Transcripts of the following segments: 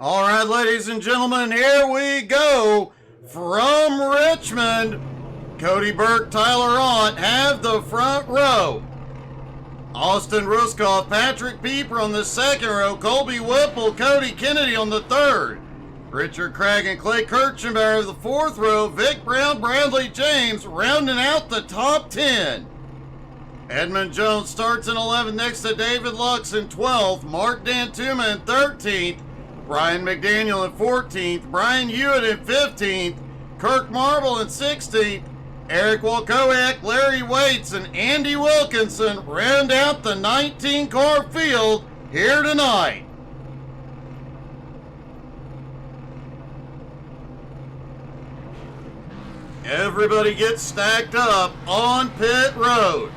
All right, ladies and gentlemen, here we go. From Richmond, Cody Burke, Tyler Ott have the front row. Austin Ruskoff, Patrick Pieper on the second row. Colby Whipple, Cody Kennedy on the third. Richard Craig and Clay Kirchenbauer the fourth row. Vic Brown, Bradley James rounding out the top 10. Edmund Jones starts in 11th next to David Lux in 12th. Mark Dantuma in 13th. Brian McDaniel in 14th. Brian Hewitt in 15th. Kirk Marble in 16th. Eric Walkowiak, Larry Waits, and Andy Wilkinson round out the 19-car field here tonight. Everybody gets stacked up on pit road.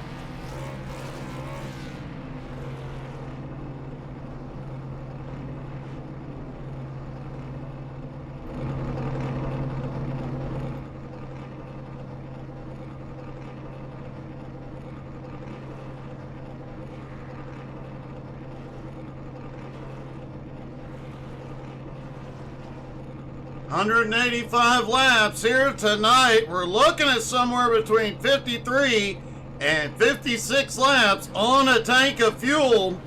$185 laps here tonight. We're looking at somewhere between 53 and 56 laps on a tank of fuel.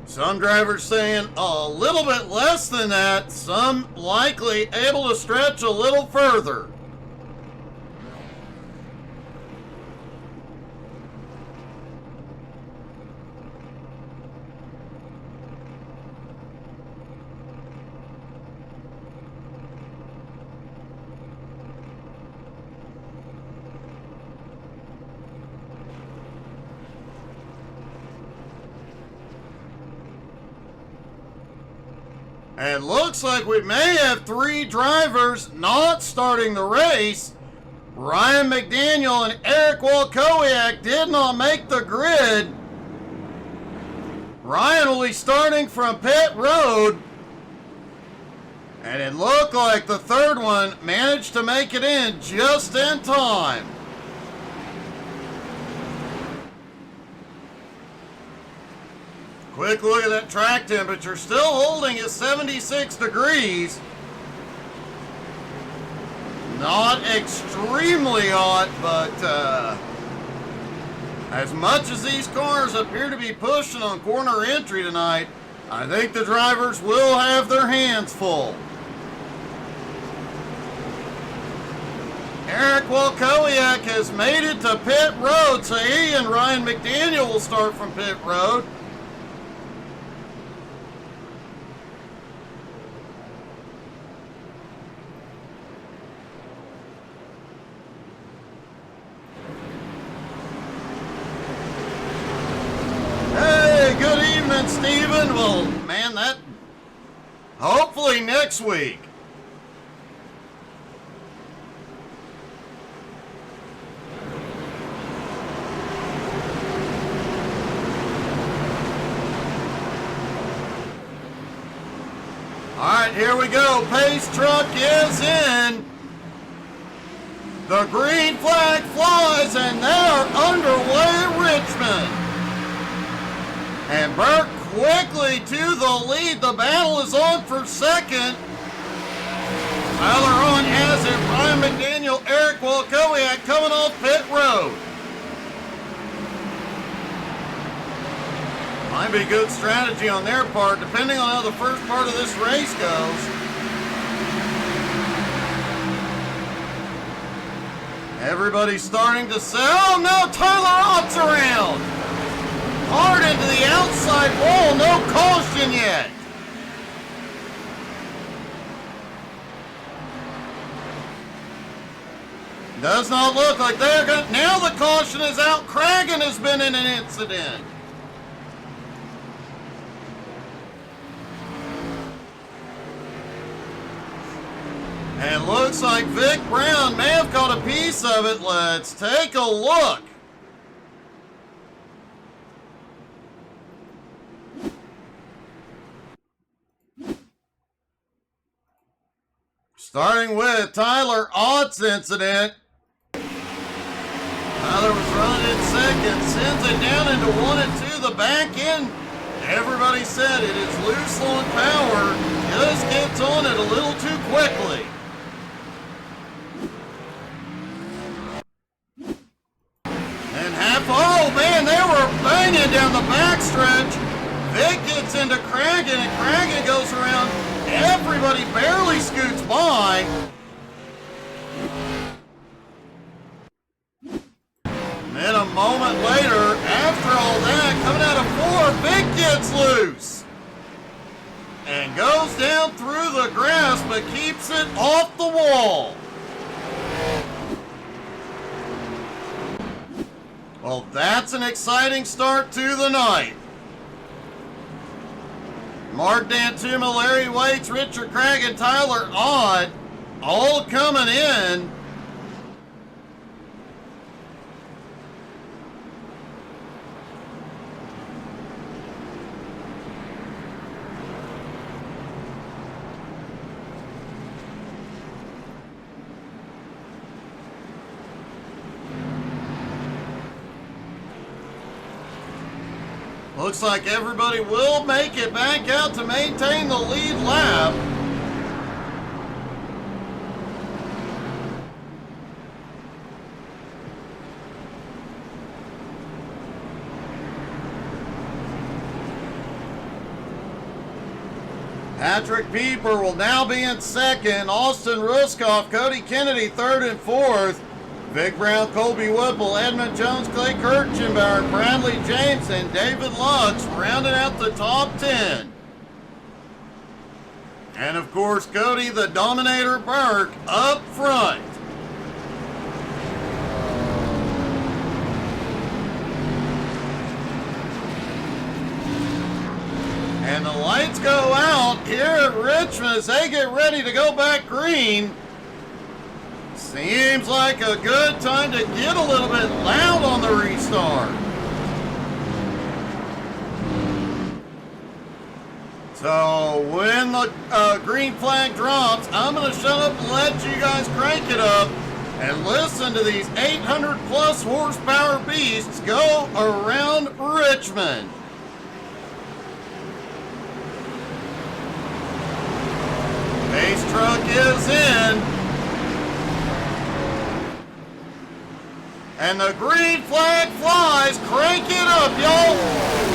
Some drivers saying a little bit less than that, some likely able to stretch a little further. And looks like we may have three drivers not starting the race. Ryan McDaniel and Eric Walkowiak did not make the grid. Ryan will be starting from pit road. And it looked like the third one managed to make it in just in time. Quick look at that track temperature, still holding at 76 degrees. Not extremely hot, but as much as these cars appear to be pushing on corner entry tonight, I think the drivers will have their hands full. Eric Walkowiak has made it to pit road, so he and Ryan McDaniel will start from pit road. Steven, well, man, that hopefully next week. All right, here we go. Pace truck is in. The green flag flies, and they're underway, Richmond. And Burke quickly to the lead. The battle is on for second. Tyler Ott has it. Ryan McDaniel, Eric Walkowiak coming off pit road. Might be good strategy on their part, depending on how the first part of this race goes. Everybody's starting to say, oh no, Tyler Ott's around. Hard into the outside wall, no caution yet. Does not look like they're going to. Now the caution is out. Cragen has been in an incident. And looks like Vic Brown may have caught a piece of it. Let's take a look. Starting with Tyler Ott's incident. Tyler was running in second, sends it down into 1 and 2. The back end Everybody said it is loose on power, just gets on it a little too quickly. And oh man, they were banging down the backstretch. Vic gets into Cragen, and Cragen goes around. Everybody barely scoots by. And then a moment later, after all that, coming out of 4, Vic gets loose. And goes down through the grass, but keeps it off the wall. Well, that's an exciting start to the night. Mark Dantuma, Larry Waits, Richard Craig, and Tyler Odd all coming in. Looks like everybody will make it back out to maintain the lead lap. Patrick Pieper will now be in second. Austin Ruskoff, Cody Kennedy third and fourth. Vic Brown, Colby Whipple, Edmund Jones, Clay Kirchenbauer, Bradley James, and David Lux rounding out the top 10. And of course, Cody the Dominator Burke up front. And the lights go out here at Richmond as they get ready to go back green. Seems like a good time to get a little bit loud on the restart. So when the green flag drops, I'm going to shut up and let you guys crank it up and listen to these 800 plus horsepower beasts go around Richmond. Pace truck is in. And the green flag flies. Crank it up, y'all.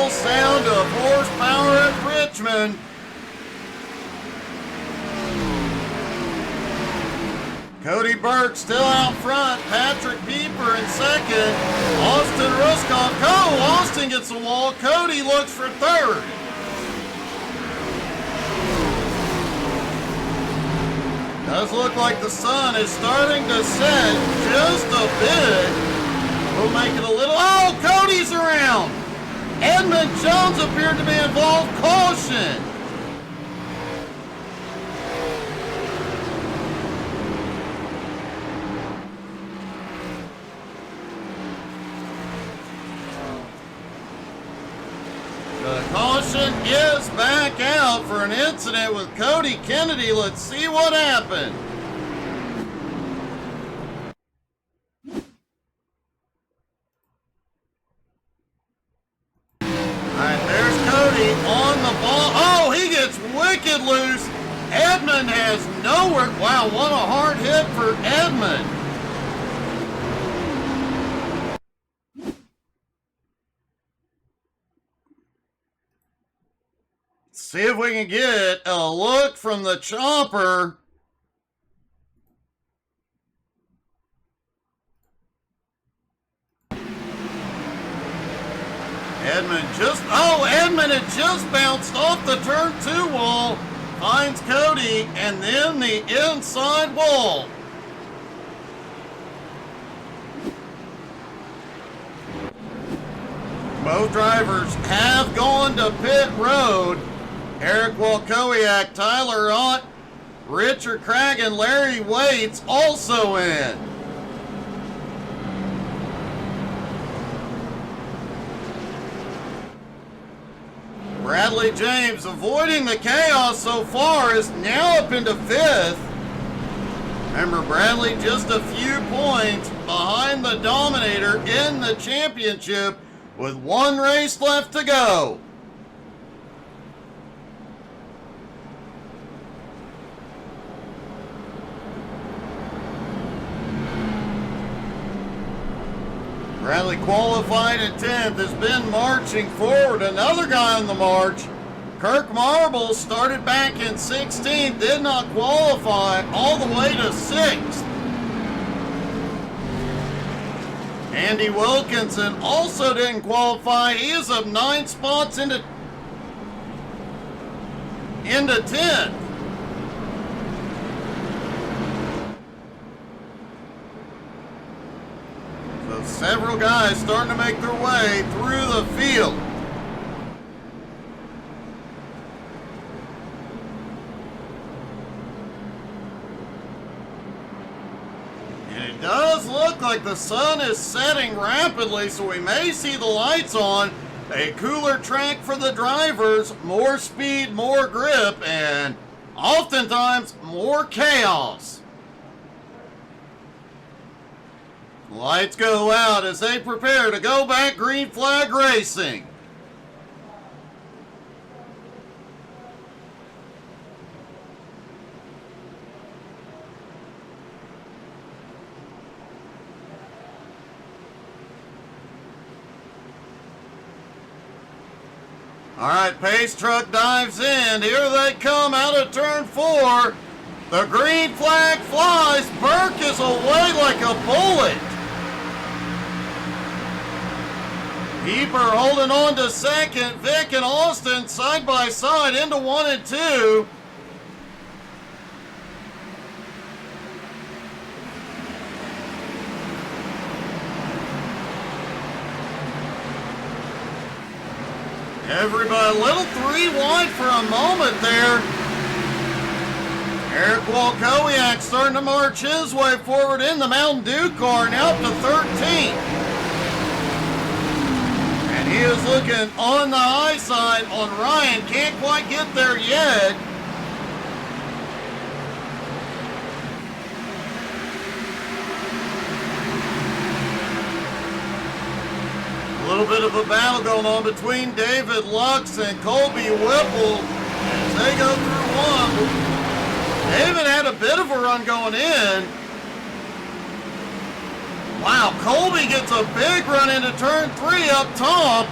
Sound of horsepower at Richmond. Cody Burke still out front. Patrick Pieper in second. Austin Ruskoff. Austin gets the wall. Cody looks for third. Does look like the sun is starting to set just a bit. We'll make it a little. Oh, Cody's around. Edmund Jones appeared to be involved. Caution. The caution is back out for an incident with Cody Kennedy. Let's see what happened. On the ball. Oh, he gets wicked loose. Edmund has nowhere. Wow, what a hard hit for Edmund. See if we can get a look from the chopper. Edmond had just bounced off the turn 2 wall, finds Cody, and then the inside wall. Both drivers have gone to pit road. Eric Walkowiak, Tyler Ott, Richard Craig, and Larry Waits also in. Bradley James, avoiding the chaos so far, is now up into 5th. Remember, Bradley just a few points behind the Dominator in the championship with one race left to go. Bradley qualified at 10th, has been marching forward. Another guy on the march, Kirk Marble, started back in 16th, did not qualify, all the way to 6th. Andy Wilkinson also didn't qualify. He is up 9 spots into 10th. So several guys starting to make their way through the field. And it does look like the sun is setting rapidly, so we may see the lights on. A cooler track for the drivers, more speed, more grip, and oftentimes more chaos. Lights go out as they prepare to go back green flag racing. All right, pace truck dives in. Here they come out of turn 4. The green flag flies. Burke is away like a bullet. Keeper holding on to 2nd. Vic and Austin side by side into 1 and 2. Everybody a little 3 wide for a moment there. Eric Walkowiak starting to march his way forward in the Mountain Dew car, now up to 13th. And he is looking on the high side on Ryan. Can't quite get there yet. A little bit of a battle going on between David Lux and Colby Whipple as they go through one. David had a bit of a run going in. Wow, Colby gets a big run into turn 3 up top.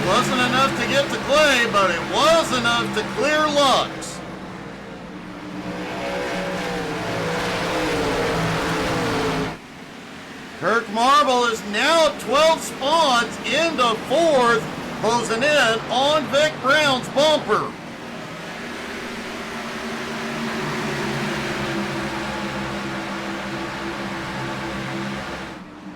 Wasn't enough to get to Clay, but it was enough to clear Lux. Kirk Marble is now 12 spots into 4th, closing in on Vic Brown's bumper.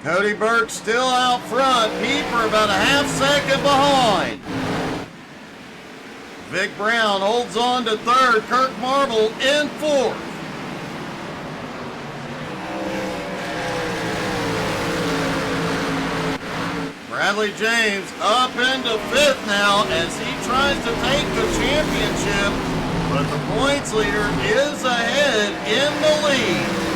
Cody Burke still out front. Pieper about a half second behind. Vic Brown holds on to 3rd. Kirk Marble in 4th. Bradley James up into 5th now as he tries to take the championship, but the points leader is ahead in the lead.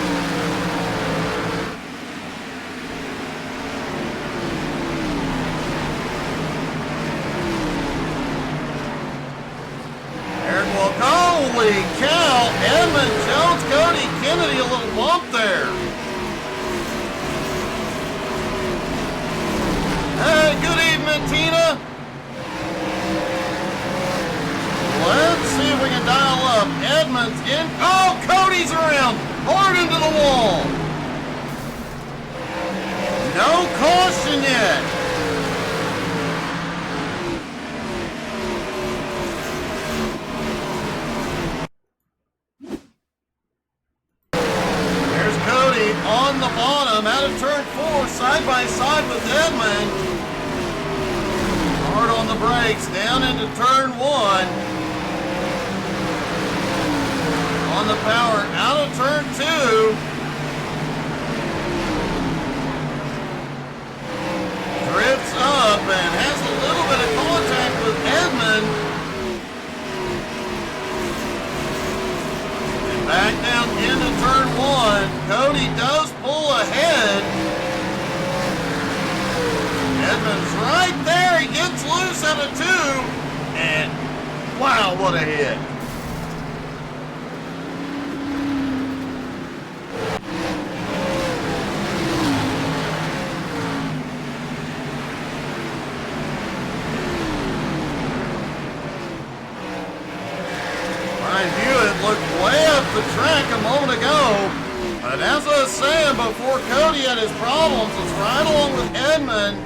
Holy cow, Edmund Jones, Cody Kennedy, a little bump there. Hey, good evening, Tina. Let's see if we can dial up. Edmund's in. Oh, Cody's around. Hard into the wall. No caution yet. There's Cody on the bottom, out of turn 4, side by side with Edmund. Hard on the brakes, down into turn 1. On the power, out of turn 2. Drifts up and has a little bit of contact with Edmund. And back down into turn 1. Cody does pull ahead. Edmund's right there. He gets loose out of 2. And wow, what a hit. Looked way up the track a moment ago, but as I was saying before, Cody had his problems. It's right along with Edmund.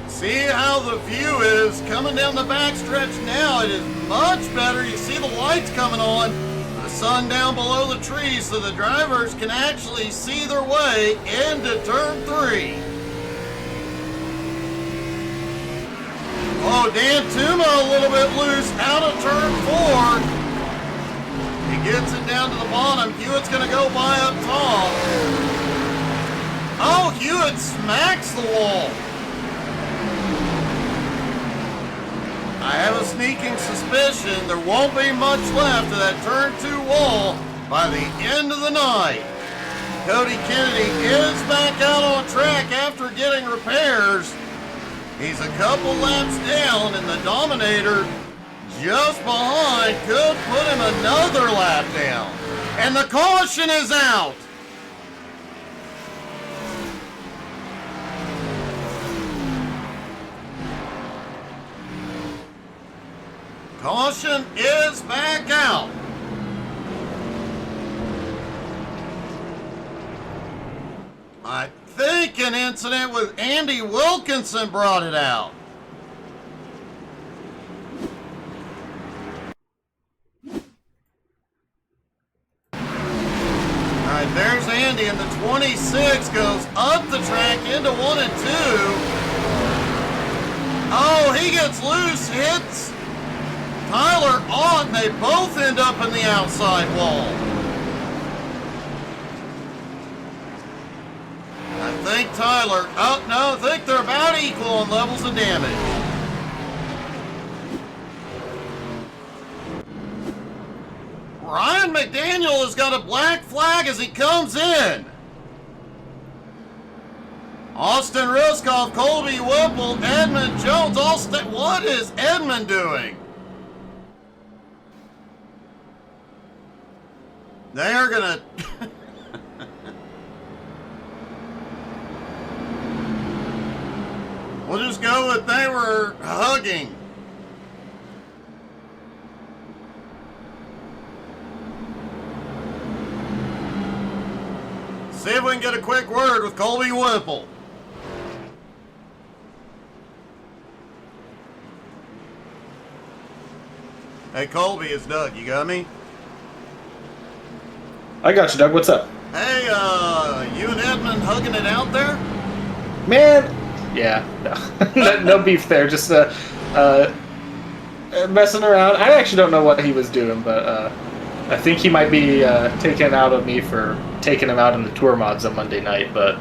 See how the view is coming down the backstretch now. It is much better. You see the lights coming on, the sun down below the trees, so the drivers can actually see their way into turn 3. Oh, Dan Tuma a little bit loose out of turn 4. He gets it down to the bottom. Hewitt's going to go by up top. Oh, Hewitt smacks the wall. I have a sneaking suspicion there won't be much left of that turn 2 wall by the end of the night. Cody Kennedy is back out on track after getting repairs. He's a couple laps down, and the Dominator just behind could put him another lap down. And the caution is out. Caution is back out. I think an incident with Andy Wilkinson brought it out. Alright, there's Andy, and the 26 goes up the track into 1 and 2. Oh, he gets loose, hits Tyler Ott, and they both end up in the outside wall. I think Tyler, oh no, I think they're about equal on levels of damage. Ryan McDaniel has got a black flag as he comes in. Austin Ruskoff, Colby Whipple, Edmund Jones, all what is Edmund doing? They are gonna... We'll just go with they were hugging. See if we can get a quick word with Colby Whipple. Hey Colby, it's Doug. You got me? I got you, Doug. What's up? Hey, you and Edmund hugging it out there? Man, yeah, no, no beef there. Just messing around. I actually don't know what he was doing, but I think he might be taken out of me for taking him out in the tour mods on Monday night. But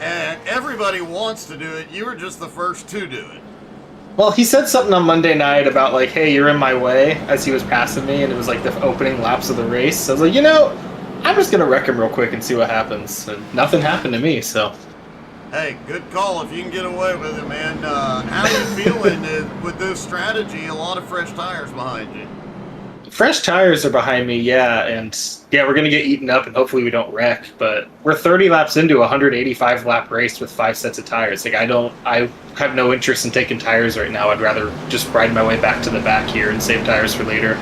and everybody wants to do it. You were just the first to do it. well, he said something on Monday night about like, "Hey, you're in my way," as he was passing me, and it was like the opening laps of the race. So I was like, you know, I'm just gonna wreck him real quick and see what happens. And nothing happened to me, so. Hey, good call if you can get away with it, man. How are you feeling with this strategy? A lot of fresh tires behind you. Fresh tires are behind me, yeah, and yeah, we're gonna get eaten up, and hopefully we don't wreck. But we're 30 laps into a 185 lap race with 5 sets of tires. Like I have no interest in taking tires right now. I'd rather just ride my way back to the back here and save tires for later.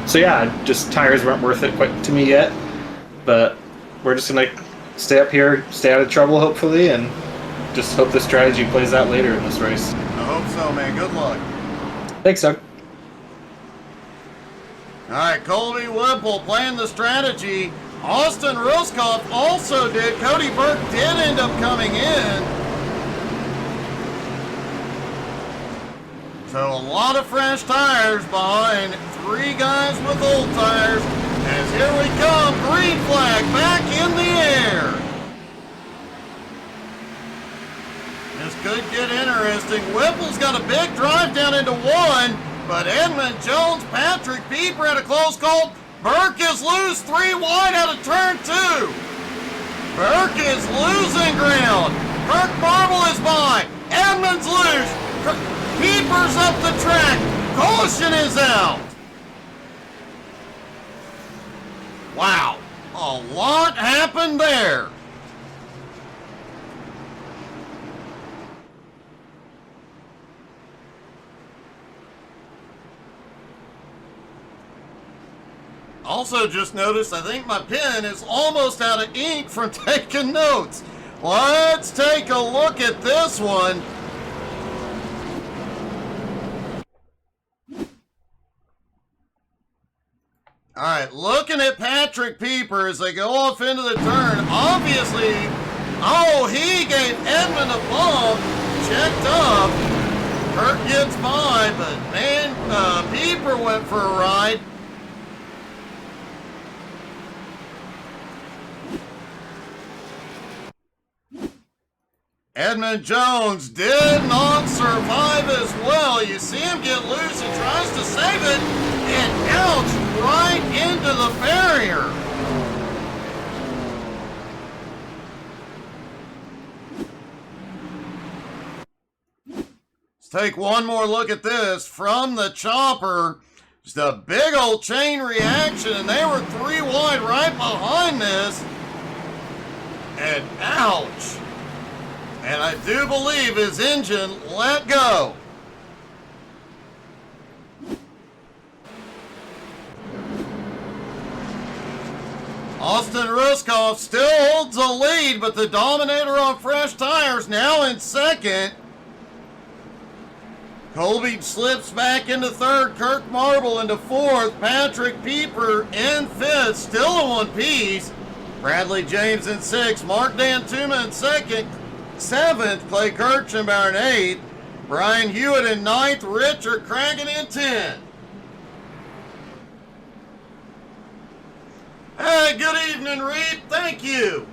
So yeah, just tires weren't worth it quite to me yet. But we're just gonna stay up here, stay out of trouble, hopefully, and just hope the strategy plays out later in this race. I hope so, man. Good luck. Thanks, Doug. All right, Colby Whipple playing the strategy. Austin Ruskoff also did. Cody Burke did end up coming in. So a lot of fresh tires behind 3 guys with old tires. As here we come, green flag back in the air. This could get interesting. Whipple's got a big drive down into 1, but Edmund Jones, Patrick Pieper at a close call. Burke is loose, 3 wide out of turn 2. Burke is losing ground. Kirk Marble is by. Edmund's loose. Pieper's up the track. Caution is out. Wow, a lot happened there. Also just noticed, I think my pen is almost out of ink from taking notes. Let's take a look at this one. All right, looking at Patrick Pieper as they go off into the turn. Obviously, he gave Edmund a bump, checked up. Kirk gets by, but man, Pieper went for a ride. Edmund Jones did not survive as well. You see him get loose. He tries to save it, and ouch, right into the barrier. Let's take one more look at this from the chopper. Just a big old chain reaction, and they were 3 wide right behind this. And ouch. And I do believe his engine let go. Austin Ruskoff still holds the lead, but the Dominator on fresh tires now in second. Colby slips back into third, Kirk Marble into fourth, Patrick Pieper in fifth, still in one piece. Bradley James in sixth, Mark Dantuma in second, seventh, Clay Kirchenbauer in eighth, Brian Hewitt in ninth, Richard Cragen in 10th. Hey, good evening, Reed. Thank you.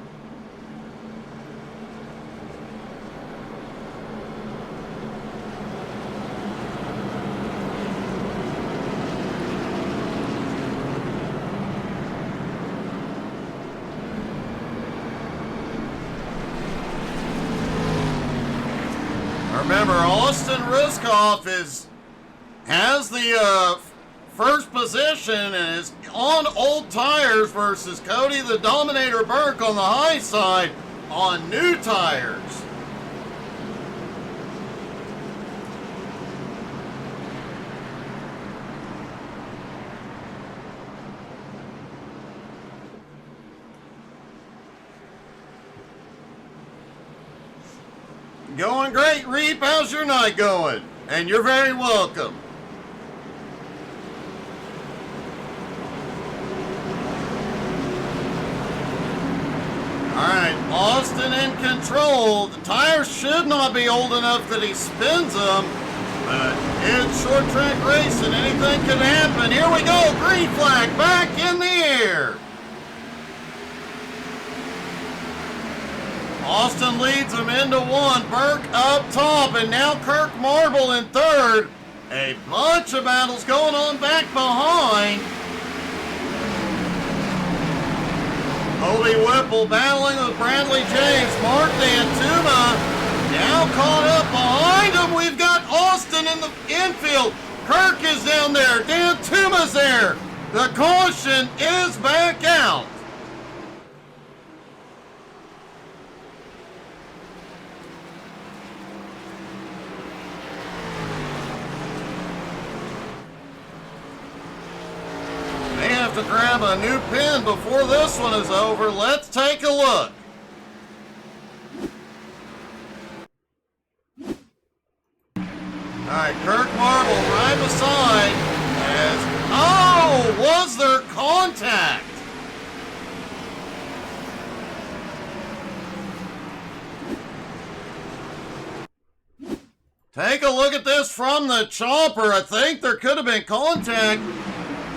Remember, Austin Ruskoff has the first position and is on old tires versus Cody the Dominator Burke on the high side on new tires. Going great, Reap. How's your night going? And you're very welcome. Alright, Austin in control. The tires should not be old enough that he spins them, but it's short track racing. Anything could happen. Here we go. Green flag back in the air. Austin leads him into one. Burke up top, and now Kirk Marble in third. A bunch of battles going on back behind. Colby Whipple battling with Bradley James. Mark Dantuma now caught up behind him. We've got Austin in the infield. Kirk is down there. Dantuma's there. The caution is back out. To grab a new pin before this one is over. Let's take a look. side as, oh, was there contact? Take a look at this from the chopper. I think there could have been contact.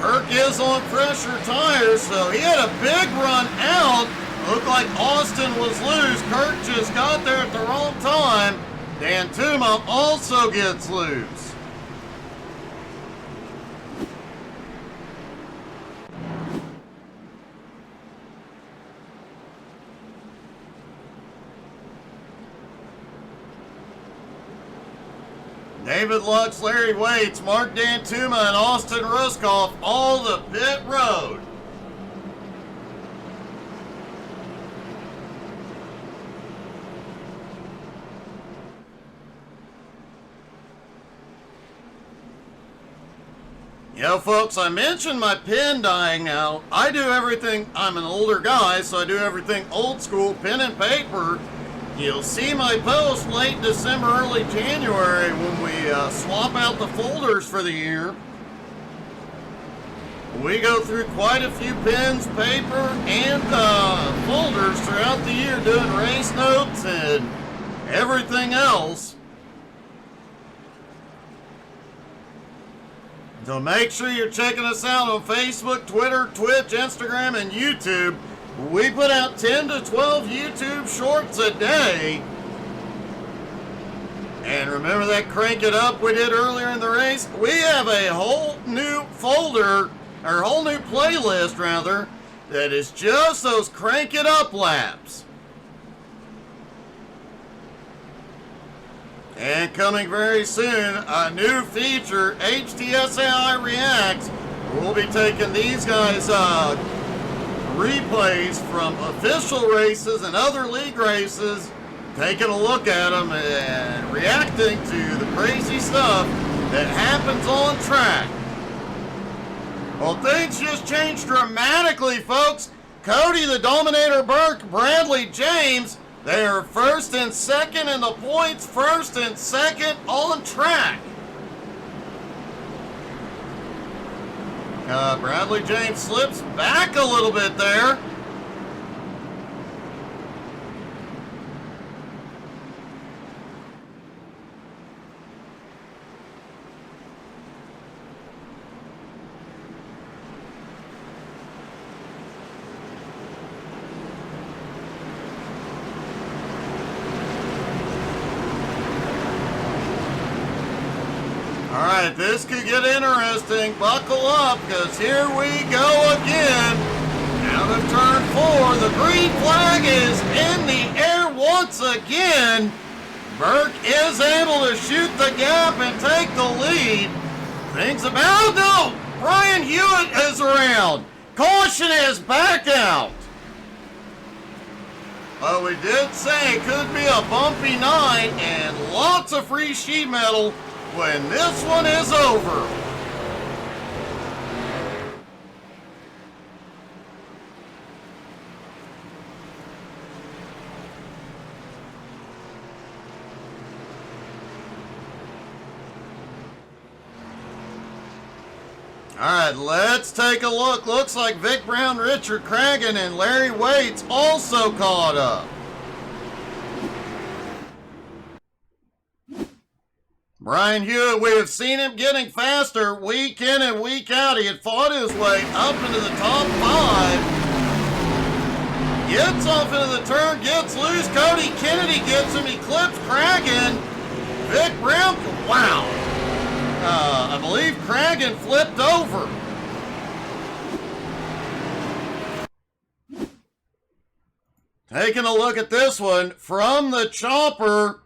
Kirk is on fresher tires, so he had a big run out. Looked like Austin was loose. Kirk just got there at the wrong time. Dan Tuma also gets loose. David Lux, Larry Waits, Mark Dantuma, and Austin Ruskoff all the pit road. Yeah, folks, I mentioned my pen dying now. I do everything, I'm an older guy, so I do everything old school, pen and paper. You'll see my post late December, early January when we swap out the folders for the year. We go through quite a few pens, paper, and folders throughout the year doing race notes and everything else. So make sure you're checking us out on Facebook, Twitter, Twitch, Instagram, and YouTube. We put out 10 to 12 YouTube shorts a day. And remember that Crank It Up we did earlier in the race? We have a whole new folder, or whole new playlist rather, that is just those Crank It Up laps. And coming very soon, a new feature, HTSAI Reacts. We'll be taking these guys' replays from official races and other league races, taking a look at them and reacting to the crazy stuff that happens on track. Well, things just changed dramatically, folks. Cody the Dominator Burke, Bradley James, they are first and second in the points, first and second on track. Bradley James slips back a little bit there. Alright, this could get interesting. Buckle up, because here we go again. Out of turn 4, the green flag is in the air once again. Burke is able to shoot the gap and take the lead. Things about, no! Brian Hewitt is around. Caution is back out. But we did say it could be a bumpy night and lots of free sheet metal when this one is over. All right, let's take a look. Looks like Vic Brown, Richard Cragen, and Larry Waits also caught up. Brian Hewitt, we have seen him getting faster week in and week out. He had fought his way up into the top 5. Gets off into the turn, gets loose. Cody Kennedy gets him. He clips Cragen. Vic Brown, wow. I believe Cragen flipped over. Taking a look at this one from the chopper.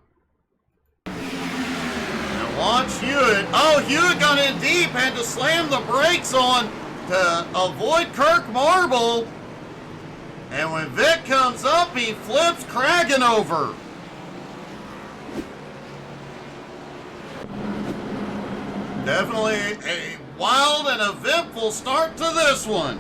Watch Hewitt. Oh, Hewitt got in deep, had to slam the brakes on to avoid Kirk Marble. And when Vic comes up, he flips Cragen over. Definitely a wild and eventful start to this one.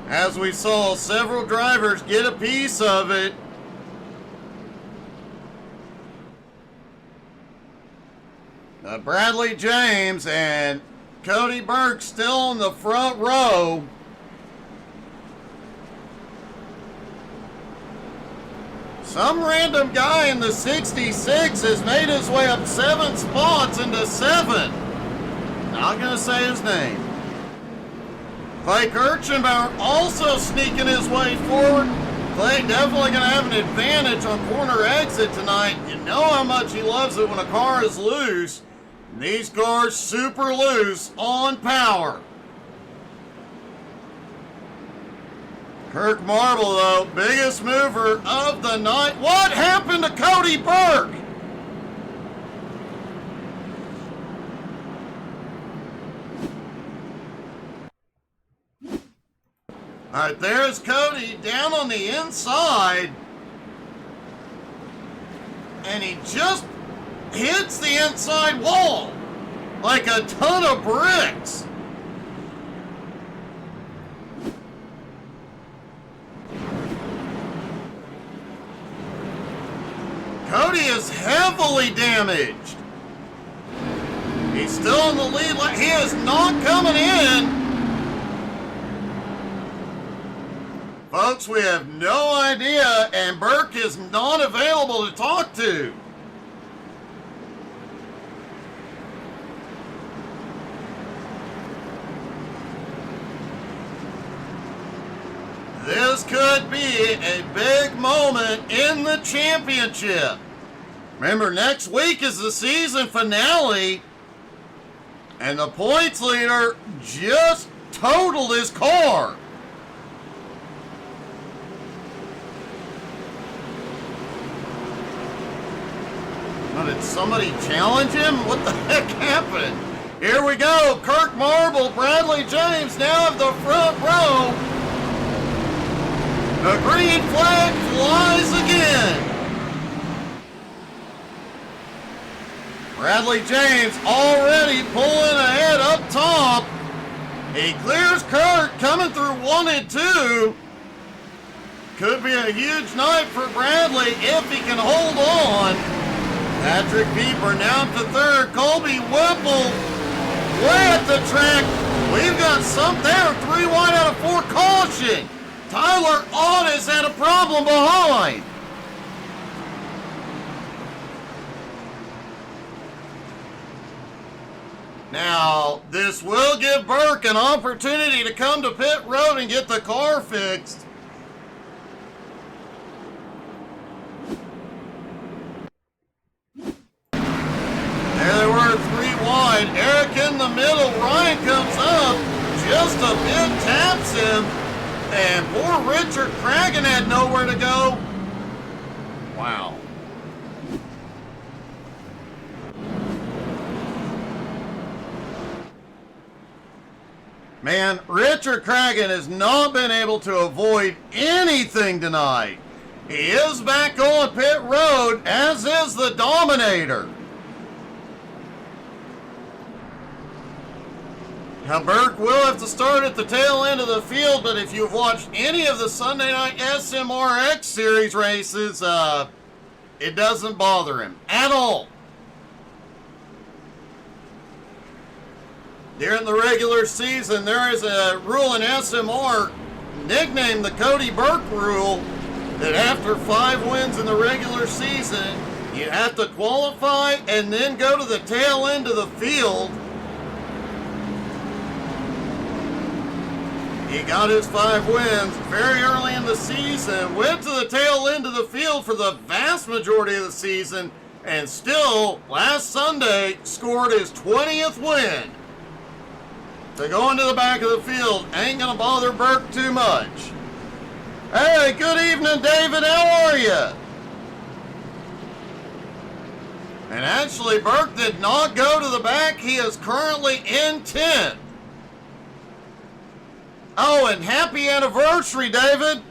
as we saw several drivers get a piece of it. Bradley James and Cody Burke still in the front row. Some random guy in the 66 has made his way up 7 spots into 7. Not going to say his name. Clay Kirchenbauer also sneaking his way forward. Clay definitely going to have an advantage on corner exit tonight. You know how much he loves it when a car is loose. And these cars super loose on power. Kirk Marble, though, biggest mover of the night. What happened to Cody Burke? All right, there's Cody down on the inside. And he just hits the inside wall like a ton of bricks. Cody is heavily damaged. He's still in the lead. He is not coming in. Folks, we have no idea, and Burke is not available to talk to. This could be a big moment in the championship. Remember, next week is the season finale, and the points leader just totaled his car. Oh, did somebody challenge him? What the heck happened? Here we go. Kirk Marble, Bradley James now at the front row. The green flag flies again. Bradley James already pulling ahead up top. He clears Kirk coming through 1 and 2. Could be a huge night for Bradley if he can hold on. Patrick Pieper now to third. Colby Whipple way at the track. We've got some there. 3 wide out of 4 caution. Tyler Audis had a problem behind. Now, this will give Burke an opportunity to come to pit road and get the car fixed. There they were, 3 wide. Eric in the middle. Ryan comes up, just a bit taps him. And poor Richard Cragen had nowhere to go. Wow. Man, Richard Cragen has not been able to avoid anything tonight. He is back on pit road, as is the Dominator. Now, Burke will have to start at the tail end of the field, but if you've watched any of the Sunday night SMRX series races, it doesn't bother him at all. During the regular season, there is a rule in SMR, nicknamed the Cody Burke rule, that after 5 wins in the regular season, you have to qualify and then go to the tail end of the field. He got his 5 wins very early in the season, went to the tail end of the field for the vast majority of the season, and still, last Sunday, scored his 20th win. To go into the back of the field ain't going to bother Burke too much. Hey, good evening, David. How are you? And actually, Burke did not go to the back. He is currently in 10th. Oh, and happy anniversary, David.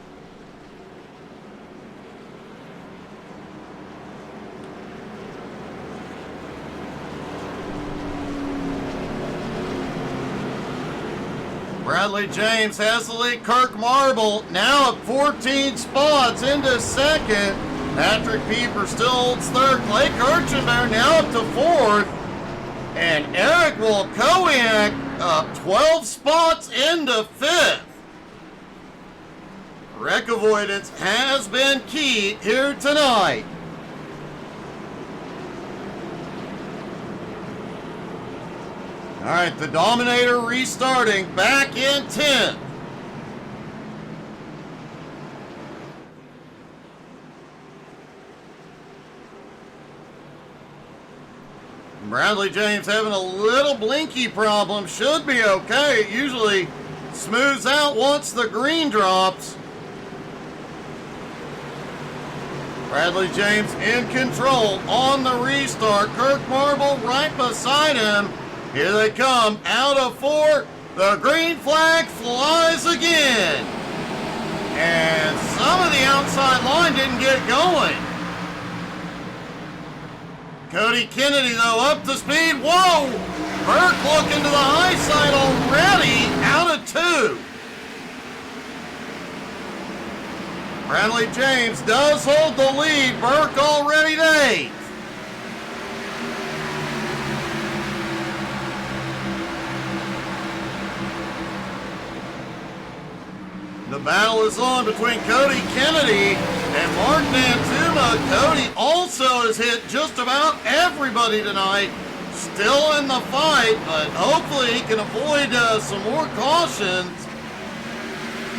Bradley James has the lead. Kirk Marble now at 14 spots into second. Patrick Pieper still holds third. Blake Urchenbauer now up to fourth. And Eric Wilkowiak up 12 spots into fifth. Wreck avoidance has been key here tonight. All right, the Dominator restarting back in 10th. Bradley James having a little blinky problem. Should be okay. It usually smooths out once the green drops. Bradley James in control on the restart. Kirk Marble right beside him. Here they come out of four. The green flag flies again. And some of the outside line didn't get going. Cody Kennedy, though, up to speed. Whoa! Burke looking to the high side already, out of two. Bradley James does hold the lead. Burke already to eighth. The battle is on between Cody Kennedy and Mark Nantuma. Cody also has hit just about everybody tonight. Still in the fight, but hopefully he can avoid some more cautions.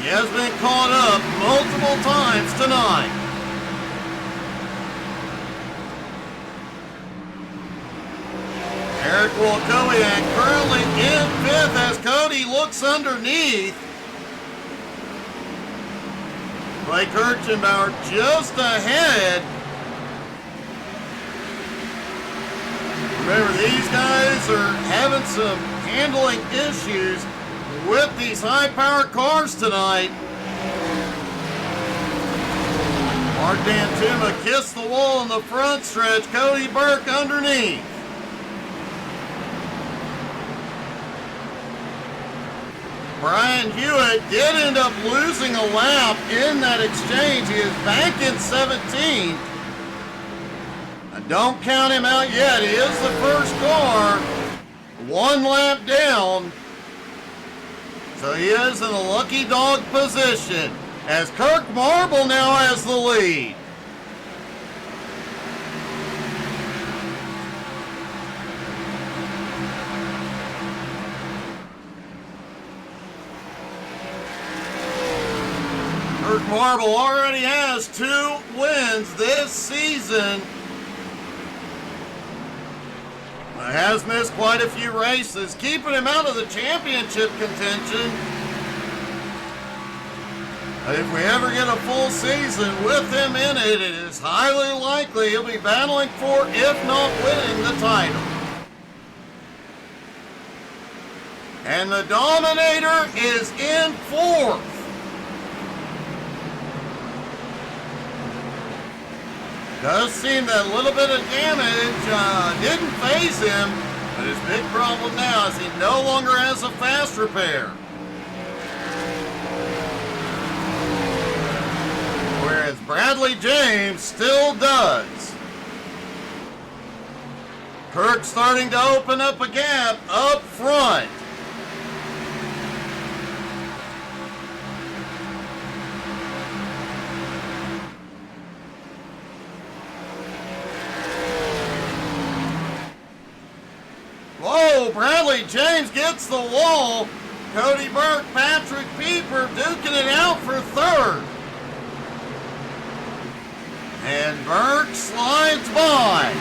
He has been caught up multiple times tonight. Eric Wilkowiak currently in fifth as Cody looks underneath. Blake Urchenbauer just ahead. Remember, these guys are having some handling issues with these high-powered cars tonight. Mark Nantuma kissed the wall in the front stretch. Cody Burke underneath. Brian Hewitt did end up losing a lap in that exchange. He is back in 17th. I don't count him out yet. He is the first car. One lap down. So he is in a lucky dog position as Kirk Marble now has the lead. Kirk Marble already has 2 wins this season. Has missed quite a few races, keeping him out of the championship contention. If we ever get a full season with him in it, it is highly likely he'll be battling for, if not winning, the title. And the Dominator is in 4th. Does seem that a little bit of damage didn't faze him, but his big problem now is he no longer has a fast repair. Whereas Bradley James still does. Kirk starting to open up a gap up front. Whoa, Bradley James gets the wall. Cody Burke, Patrick Pieper duking it out for third. And Burke slides by.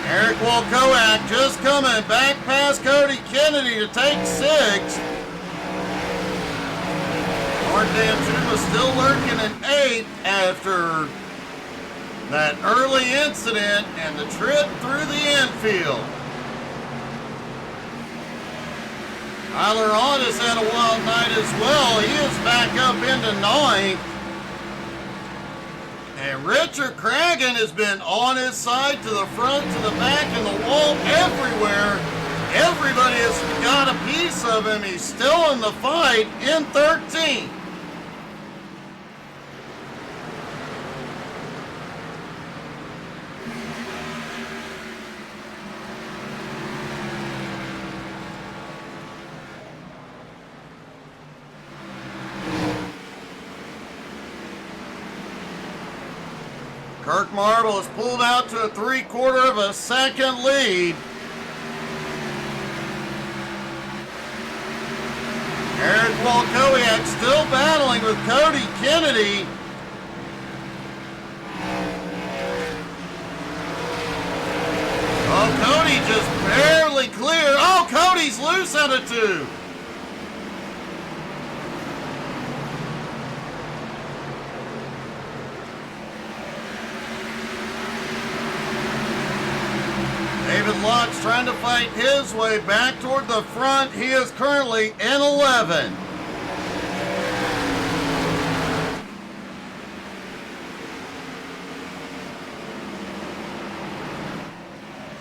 Eric Wilkowiak just coming back past Cody Kennedy to take 6th. Mark Nantuma still lurking in 8th after that early incident and the trip through the infield. Tyler Audis had a wild night as well. He is back up into 9th. And Richard Cragen has been on his side, to the front, to the back, and the wall everywhere. Everybody has got a piece of him. He's still in the fight in 13th. Kirk Marble has pulled out to a 3/4 of a second lead. Eric Walkowiak still battling with Cody Kennedy. Oh, Cody just barely clear. Oh, Cody's loose out of 2. David Locke's trying to fight his way back toward the front. He is currently in 11.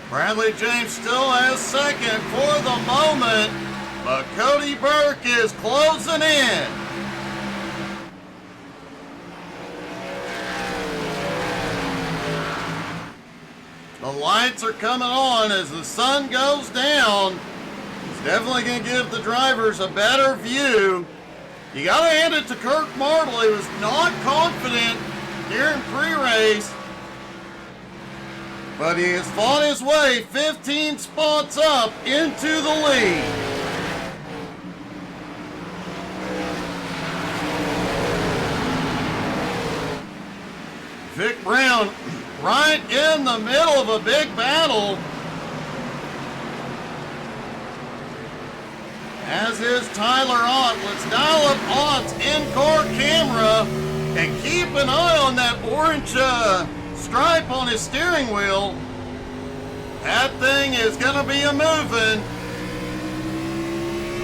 Bradley James still has second for the moment, but Cody Burke is closing in. The lights are coming on as the sun goes down. It's definitely going to give the drivers a better view. You got to hand it to Kirk Marble. He was not confident during pre-race, but he has fought his way 15 spots up into the lead. Vic Brown right in the middle of a big battle, as is Tyler Ott. Let's dial up Ott's in-car camera and keep an eye on that orange stripe on his steering wheel. That thing is gonna be a moving.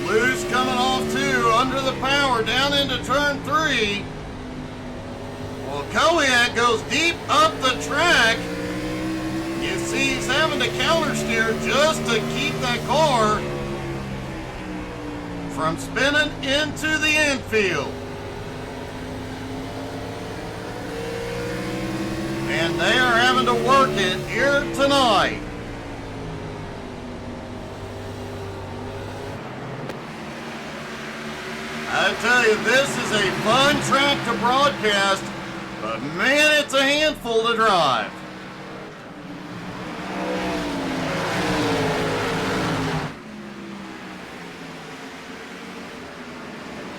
Loose coming off 2 under the power down into turn 3. Well, Kowiak goes deep up the track. You see he's having to counter steer just to keep that car from spinning into the infield. And they are having to work it here tonight. I tell you, this is a fun track to broadcast, but man, it's a handful to drive.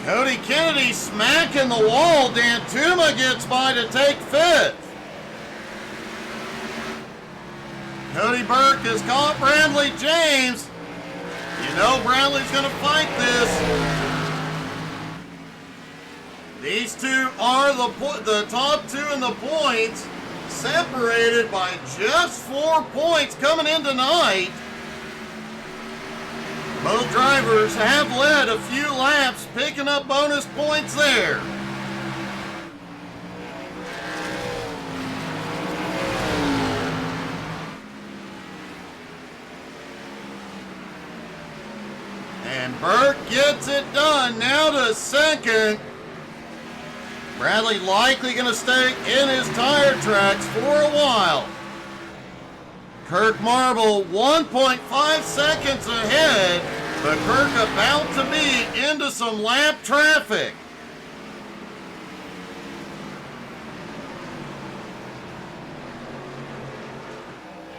Cody Kennedy smacking the wall. Dan Tuma gets by to take 5th. Cody Burke has caught Bradley James. You know Bradley's going to fight this. These two are the top 2 in the points, separated by just 4 points coming in tonight. Both drivers have led a few laps, picking up bonus points there. And Burke gets it done, now to 2nd. Bradley likely going to stay in his tire tracks for a while. Kirk Marble 1.5 seconds ahead, but Kirk about to be into some lap traffic.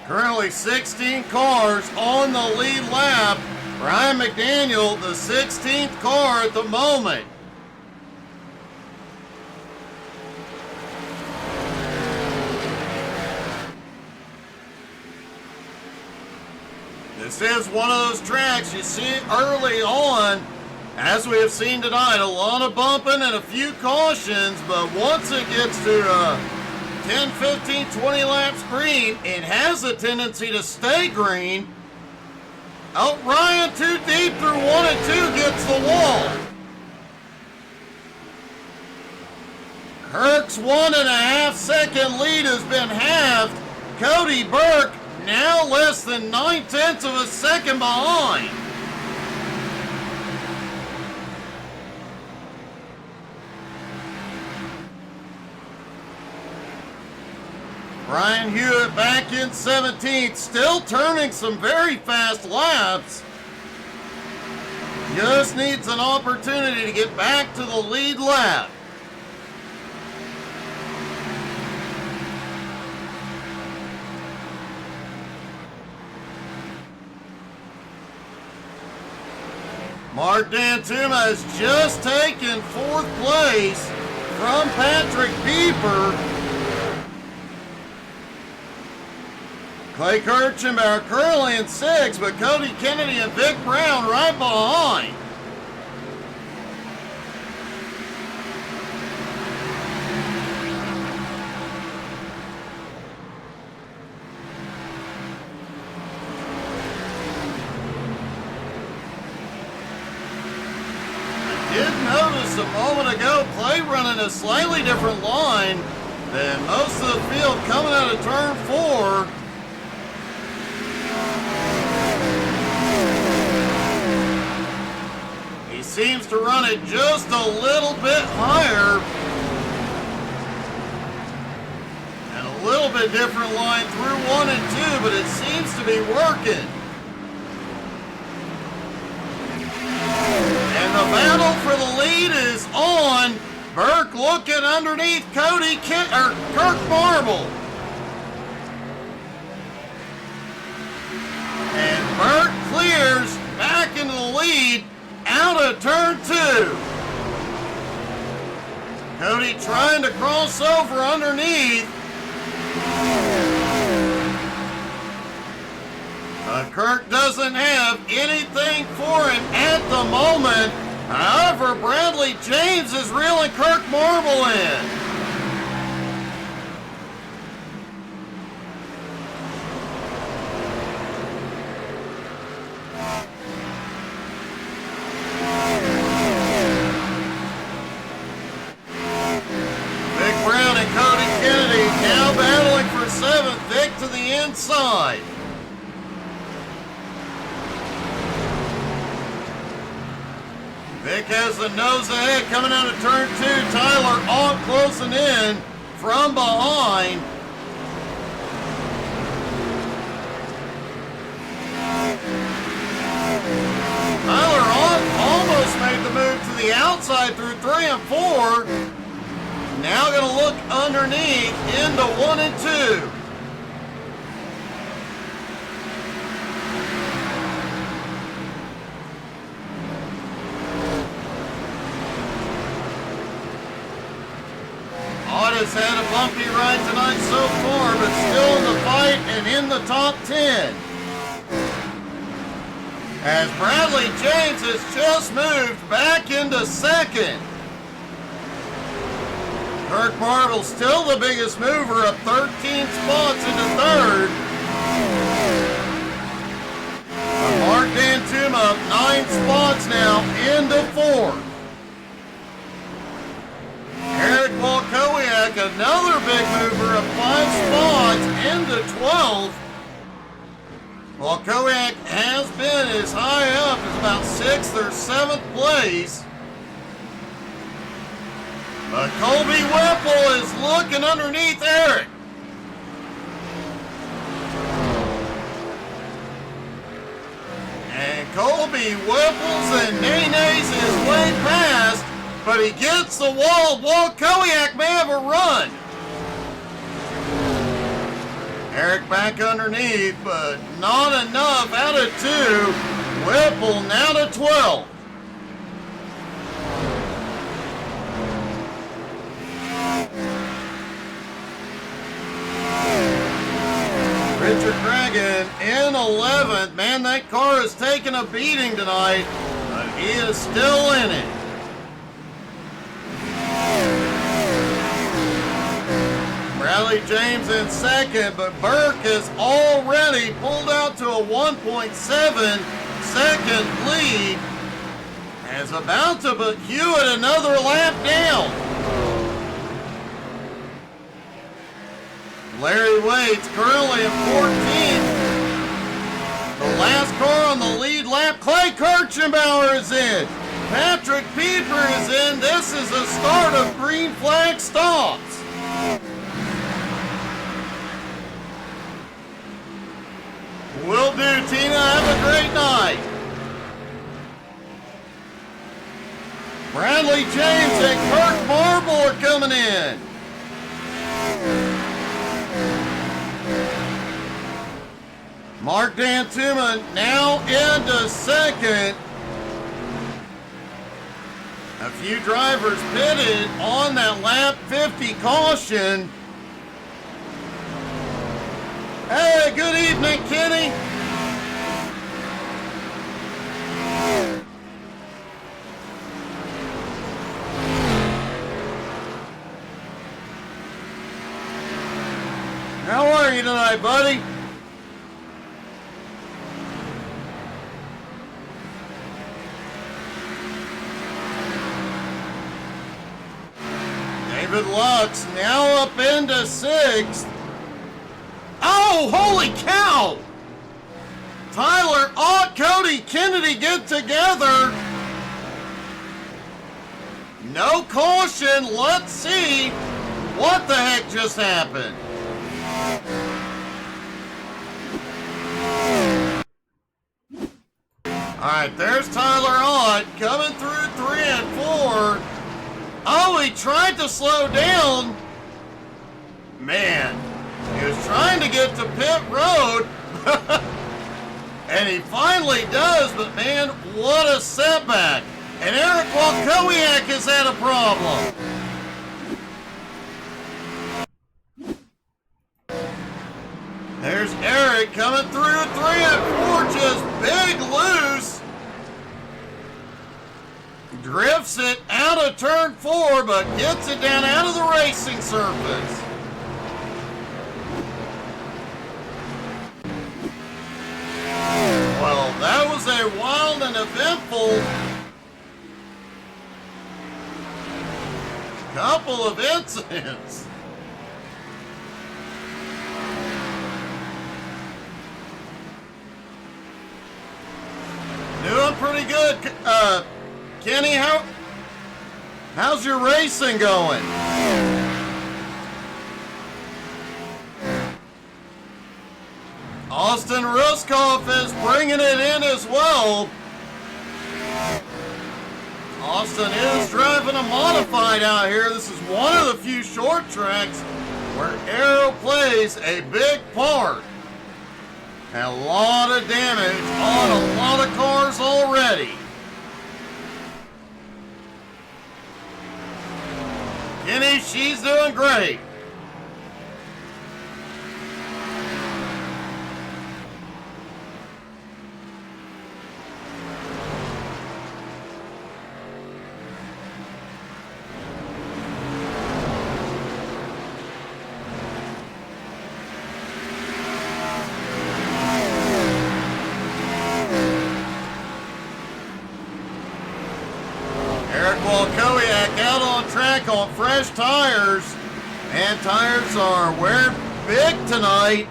Currently 16 cars on the lead lap. Ryan McDaniel, the 16th car at the moment. This is one of those tracks you see early on, as we have seen tonight, a lot of bumping and a few cautions, but once it gets to 10, 15, 20 laps green, it has a tendency to stay green. Oh, Ryan too deep through 1 and 2 gets the wall. Kirk's 1.5 second lead has been halved. Cody Burke now less than 9/10 of a second behind. Brian Hewitt back in 17th, still turning some very fast laps. Just needs an opportunity to get back to the lead lap. Mark Dantuma has just taken 4th place from Patrick Bieber. Clay Kirchenbauer currently in 6th, but Cody Kennedy and Vic Brown right behind. I did notice a moment ago Clay running a slightly different line than most of the field coming out of turn 4. Seems to run it just a little bit higher. And a little bit different line through 1 and 2, but it seems to be working. And the battle for the lead is on. Burke looking underneath Kirk Marble. And Burke clears back into the lead. Out of turn 2. Cody trying to cross over underneath. Kirk doesn't have anything for him at the moment. However, Bradley James is reeling Kirk Marble in. Vic to the inside. Vic has the nose ahead coming out of turn 2. Tyler on closing in from behind. Tyler almost made the move to the outside through 3 and 4. Now going to look underneath into 1 and 2. Has had a bumpy ride tonight so far, but still in the fight and in the top 10. As Bradley James has just moved back into 2nd. Kirk Marble still the biggest mover, up 13 spots into 3rd. Mark Dantuma up 9 spots now into 4th. Eric Walkowiak, another big mover, of 5 spots into 12th. Walkowiak has been as high up as about 6th or 7th place. But Colby Whipple is looking underneath Eric. And Colby Whipples and Nays his way past. But he gets the wall. Walkowiak may have a run. Eric back underneath, but not enough. Out of 2. Whipple now to 12. Richard Dragon in 11th. Man, that car is taking a beating tonight, but he is still in it. Bradley James in 2nd, but Burke has already pulled out to a 1.7 second lead. As about to put Hewitt another lap down. Larry Wade's currently in 14th. Last car on the lead lap, Clay Kirchenbauer is in. Patrick Pieper is in. This is the start of green flag stops. Will do, Tina. Have a great night. Bradley James and Kirk Marble are coming in. Mark Dantuma now into second. A few drivers pitted on that lap 50 caution. Hey, good evening, Kenny. How are you tonight, buddy? David Lux now up into sixth. Oh, holy cow! Tyler Ott, Cody Kennedy get together. No caution. Let's see what the heck just happened. All right, there's Tyler Ott coming through 3 and 4. Oh, he tried to slow down. Man, he was trying to get to pit road. And he finally does, but man, what a setback. And Eric Walkowiak has had a problem. There's Eric coming through 3 and 4, just big loose. Drifts it out of turn 4, but gets it down out of the racing surface. Well, that was a wild and eventful couple of incidents. Doing pretty good. Kenny, how's your racing going? Austin Ruskoff is bringing it in as well. Austin is driving a modified out here. This is one of the few short tracks where aero plays a big part. And a lot of damage on a lot of cars already. Kenny, she's doing great. Out on track on fresh tires, and tires are wearing big tonight.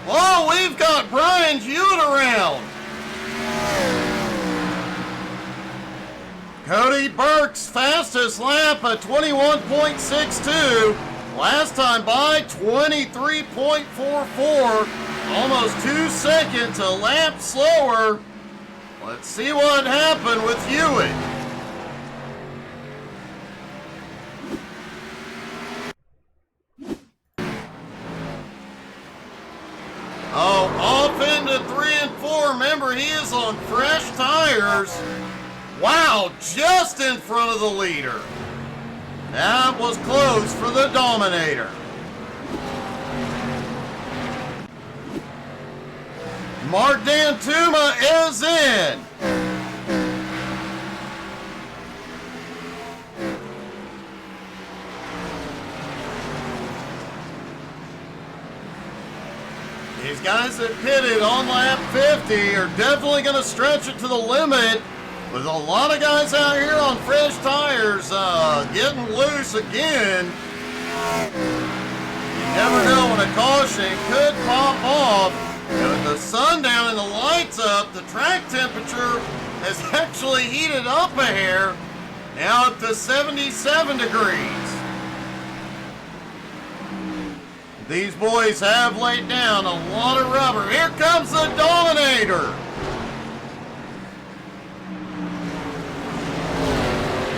Oh, we've got Brian Hewitt around. Cody Burke's fastest lap at 21.62. Last time by 23.44. Almost 2 seconds a lap slower. Let's see what happened with Hewitt. Oh, off into 3 and 4. Remember, he is on fresh tires. Wow, just in front of the leader. That was close for the Dominator. Mark Dantuma is in. These guys that pitted on lap 50 are definitely going to stretch it to the limit. With a lot of guys out here on fresh tires getting loose again. You never know when a caution could pop off. It would the sun down and the lights up, the track temperature has actually heated up a hair, now up to 77 degrees. These boys have laid down a lot of rubber. Here comes the Dominator.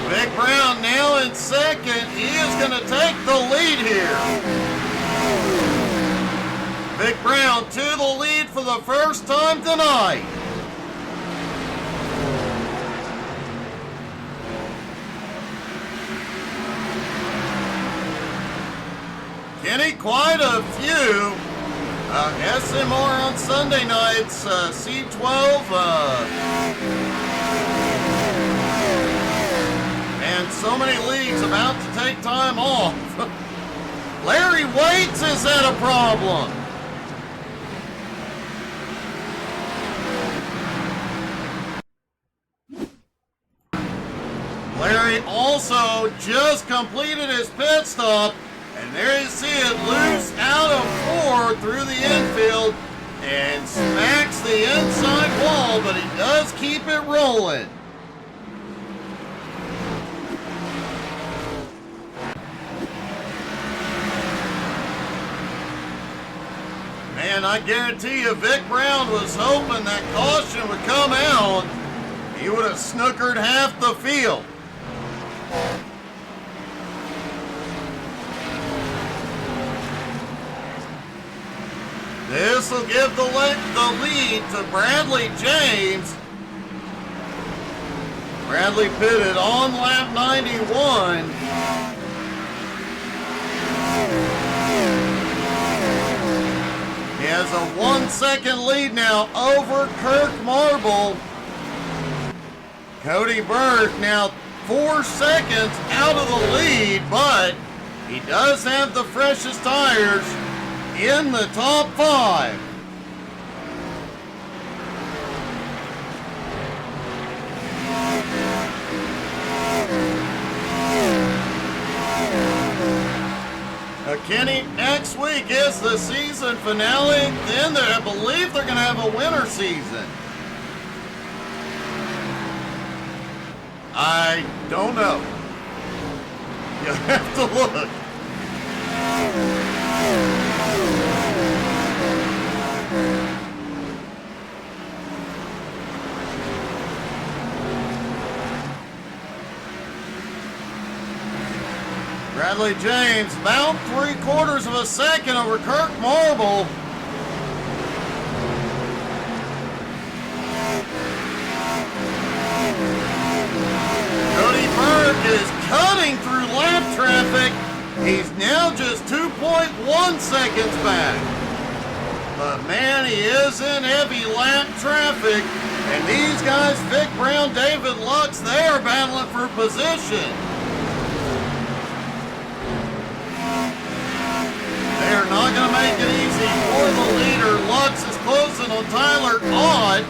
Vic Brown now in second. He is going to take the lead here. Vic Brown to the lead for the first time tonight. Kenny, quite a few. SMR on Sunday nights, C12, and so many leagues about to take time off. Larry Waits has had a problem. Larry also just completed his pit stop, and there you see it, loose out of 4 through the infield and smacks the inside wall, but he does keep it rolling. Man, I guarantee you Vic Brown was hoping that caution would come out. He would have snookered half the field. This will give the lead to Bradley James. Bradley pitted on lap 91. He has a 1 second lead now over Kirk Marble. Cody Burke now 4 seconds out of the lead, but he does have the freshest tires in the top 5. Kenny, next week is the season finale. Then I believe they're going to have a winter season. I don't know. You have to look. Bradley James about 3/4 of a second over Kirk Marble. Cody Burke is cutting through lap traffic. He's now just 2.1 seconds back. But man, he is in heavy lap traffic. And these guys, Vic Brown, David Lux, they are battling for position. They are not going to make it easy for the leader. Lux is closing on Tyler Ott.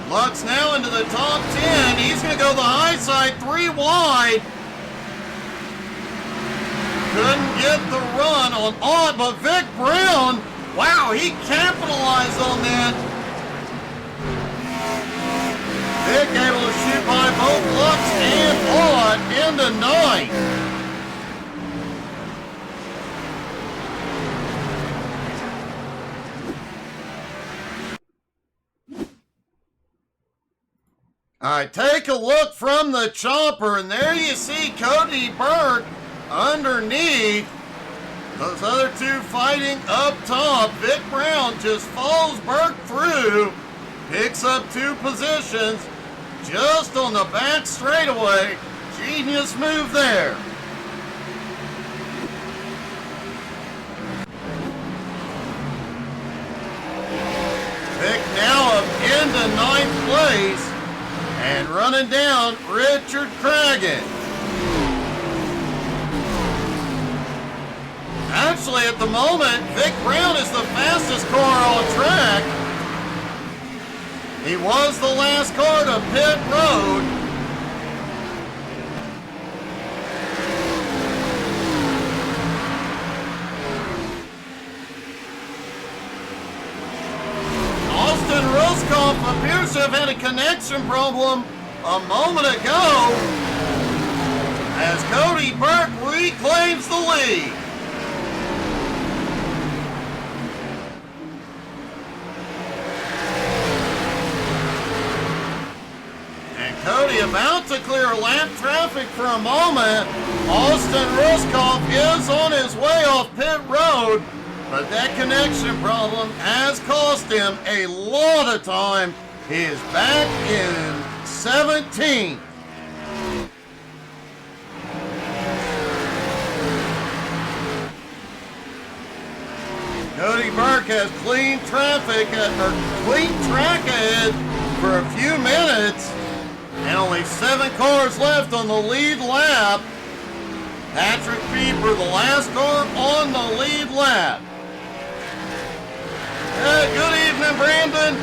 Lux now into the top 10. He's going to go the high side, 3 wide. Couldn't get the run on Ott, but Vic Brown, wow, he capitalized on that. Vic able to shoot by both Lux and Ott into 9th. All right, take a look from the chopper, and there you see Cody Burke underneath. Those other two fighting up top. Vic Brown just follows Burke through, picks up 2 positions just on the back straightaway. Genius move there. Vic now up into 9th place. And running down Richard Cragen. Actually, at the moment, Vic Brown is the fastest car on track. He was the last car to pit road. appears to have had a connection problem a moment ago as Cody Burke reclaims the lead. And Cody about to clear lap traffic for a moment. Austin Ruskoff is on his way off pit road, but that connection problem has cost him a lot of time. He is back in 17th. Cody Burke has clean traffic or clean track ahead for a few minutes, and only 7 cars left on the lead lap. Patrick Pieper, the last car on the lead lap. Good evening, Brandon.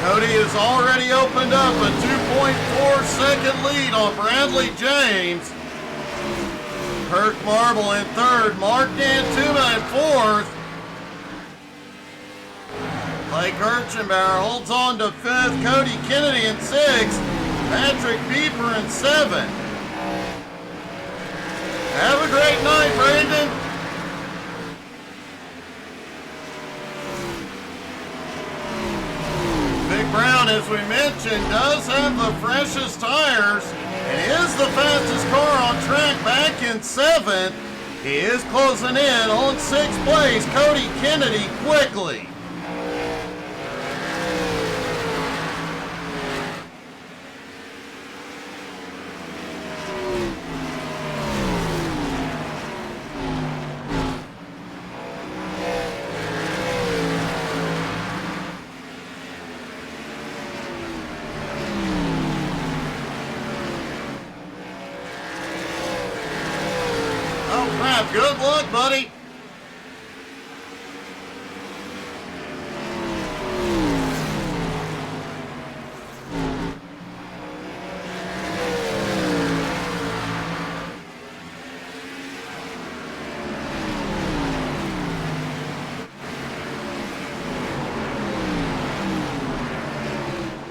Cody has already opened up a 2.4-second lead on Bradley James. Kirk Marble in third, Mark Dantuma in fourth. Blake Kirchenbauer holds on to fifth, Cody Kennedy in sixth, Patrick Pieper in seventh. Have a great night, Brandon. Big Brown, as we mentioned, does have the freshest tires and is the fastest car on track, back in seventh. He is closing in on sixth place, Cody Kennedy quickly. Good luck, buddy.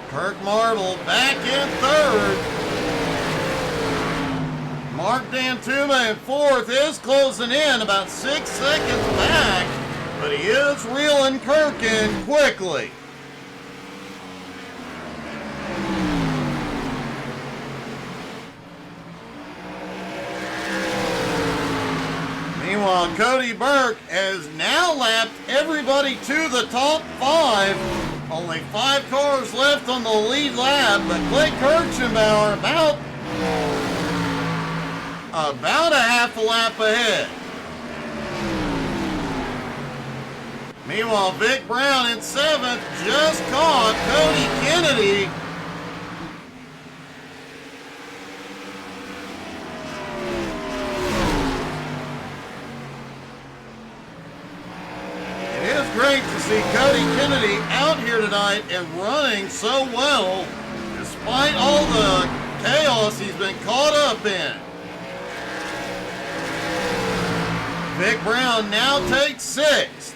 Kirk Marble back in third. Mark Dantuma in fourth, is closing in about 6 seconds back, but he is reeling Kirk in quickly. Meanwhile, Cody Burke has now lapped everybody to the top 5. Only 5 cars left on the lead lap, but Blake Kirchenbauer about a half a lap ahead. Meanwhile, Vic Brown in 7th just caught Cody Kennedy. It is great to see Cody Kennedy out here tonight and running so well, despite all the chaos he's been caught up in. Vic Brown now takes 6th.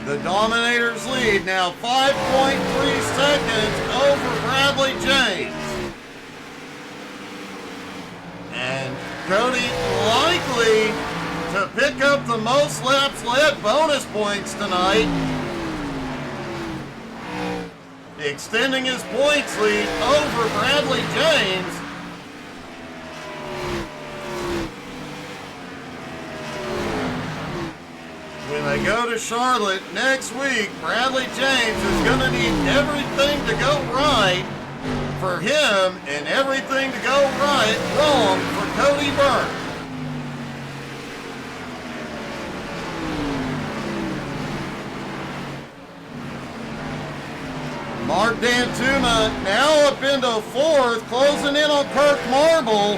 The Dominators lead now 5.3 seconds over Bradley James. And Cody likely to pick up the most laps led bonus points tonight, extending his points lead over Bradley James. When they go to Charlotte next week, Bradley James is going to need everything to go right for him and everything to go wrong for Cody Burke. Mark Dantuma now up into fourth, closing in on Kirk Marble.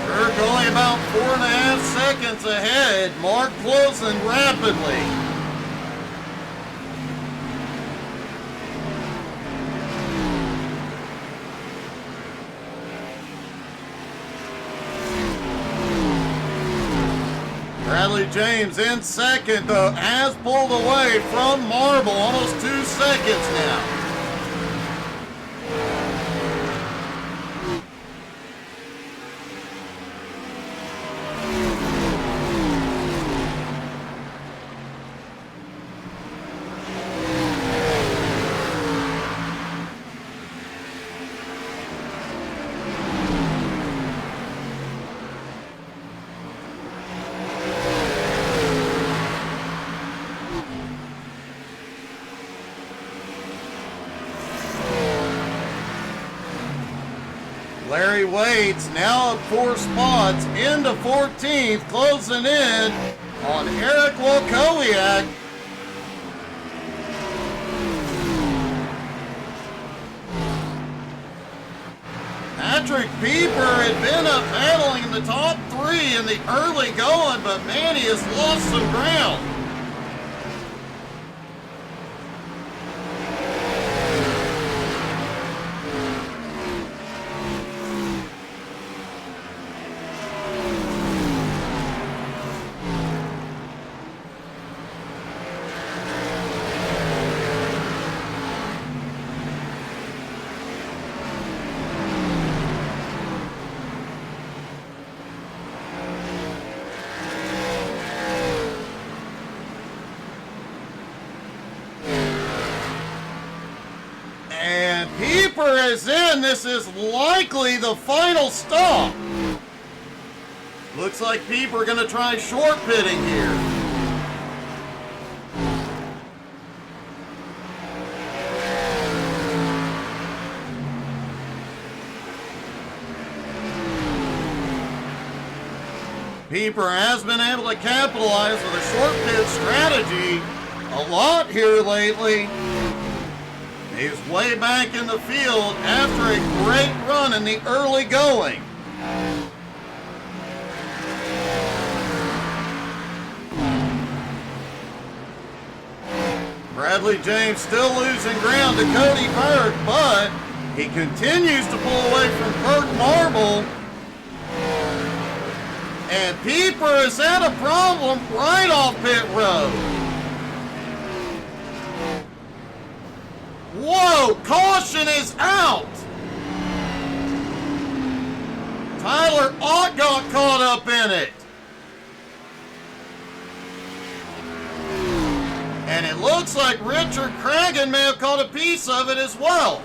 Kirk only about 4.5 seconds ahead. Mark closing rapidly. Bradley James in second, though, has pulled away from Marble, almost 2 seconds now. Larry Waits now up 4 spots into 14th, closing in on Eric Wolkowiak. Patrick Pieper had been up battling in the top 3 in the early going, but man, he has lost some ground. Pieper is in. This is likely the final stop. Looks like Pieper going to try short pitting here. Pieper has been able to capitalize with a short pit strategy a lot here lately. He's way back in the field after a great run in the early going. Bradley James still losing ground to Cody Burke, but he continues to pull away from Kirk Marble. And Pieper has had a problem right off pit road. Whoa, caution is out. Tyler Ott got caught up in it. And it looks like Richard Cragen may have caught a piece of it as well.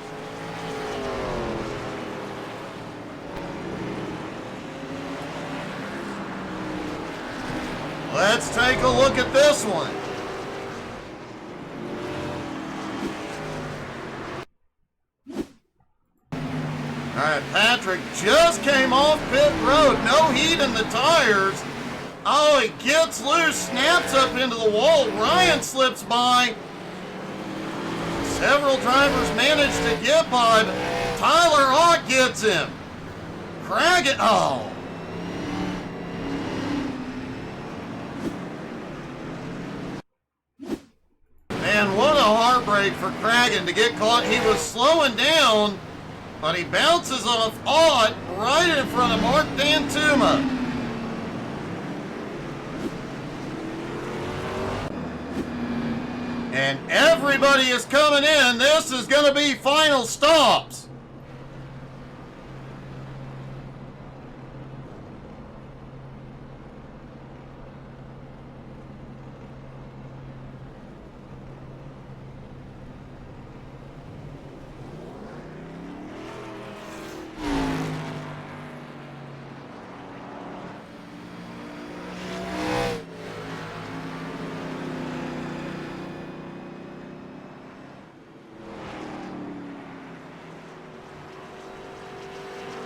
Let's take a look at this one. All right, Patrick just came off pit road. No heat in the tires. Oh, he gets loose, snaps up into the wall. Ryan slips by. Several drivers manage to get by, but Tyler Ott gets him. Cragen, oh. Man, what a heartbreak for Cragen to get caught. He was slowing down, but he bounces off Ott right in front of Mark Dantuma. And everybody is coming in. This is going to be final stops.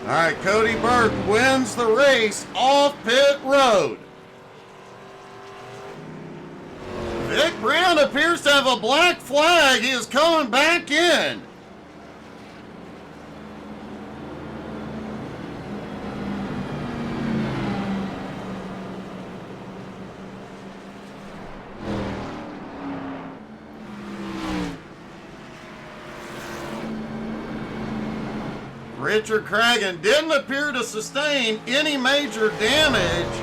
All right, Cody Burke wins the race off pit road. Vic Brown appears to have a black flag. He is coming back in. Richard Cragen didn't appear to sustain any major damage.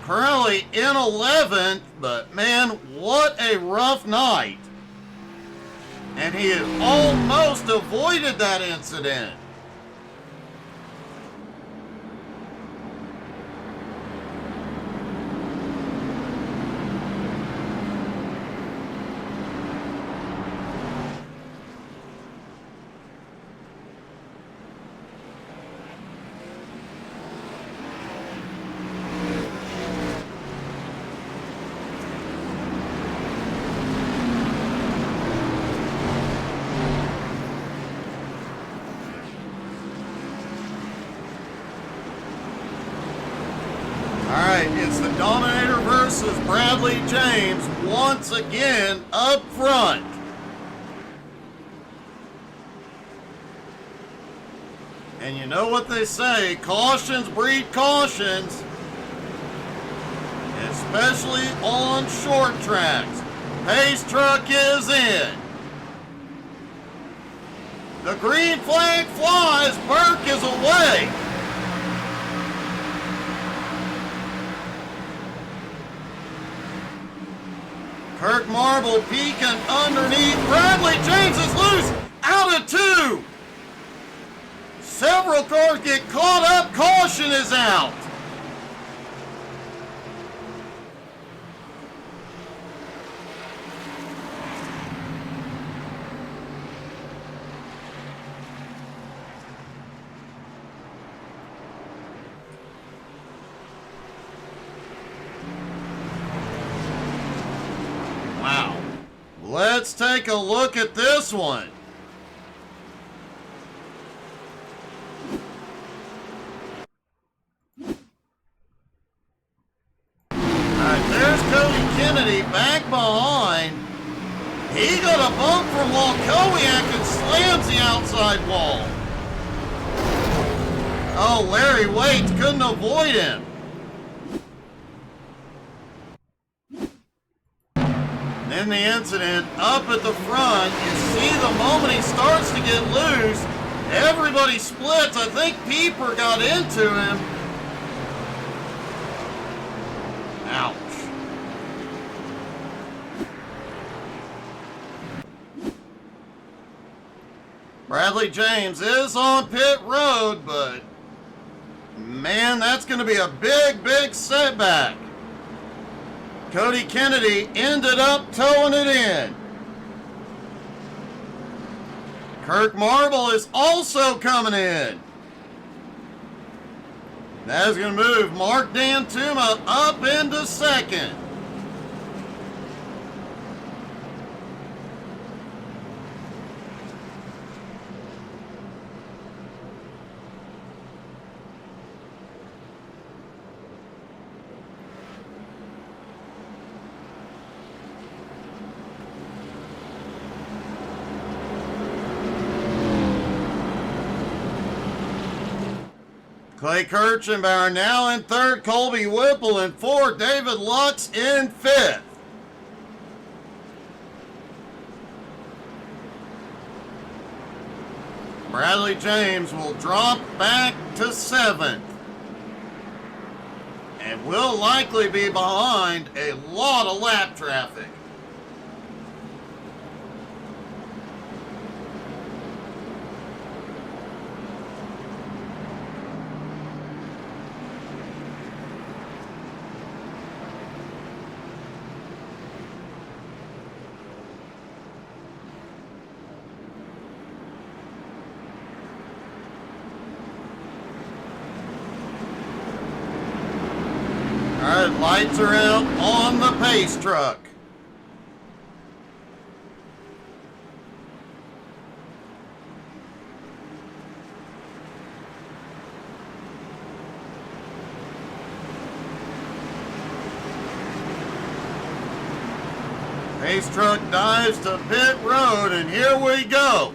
Currently in 11th, but man, what a rough night. And he had almost avoided that incident. It's the Dominator versus Bradley James once again up front. And you know what they say, cautions breed cautions, especially on short tracks. Pace truck is in. The green flag flies, Burke is away. Kirk Marble peeking underneath. Bradley James is loose. Out of 2. Several cars get caught up. Caution is out. Wow. Let's take a look at this one. There's Cody Kennedy back behind. He got a bump from Walkowiak and slams the outside wall. Oh, Larry Waits couldn't avoid him. Then the incident up at the front. You see the moment he starts to get loose, everybody splits. I think Pieper got into him. Ouch. Bradley James is on pit road, but man, that's going to be a big, big setback. Cody Kennedy ended up towing it in. Kirk Marble is also coming in. That is going to move Mark Dantuma up into second. Clay Kirchenbauer now in third, Colby Whipple in fourth, David Lux in fifth. Bradley James will drop back to seventh and will likely be behind a lot of lap traffic. All right, lights are out on the pace truck. Race truck dives to pit road, and here we go.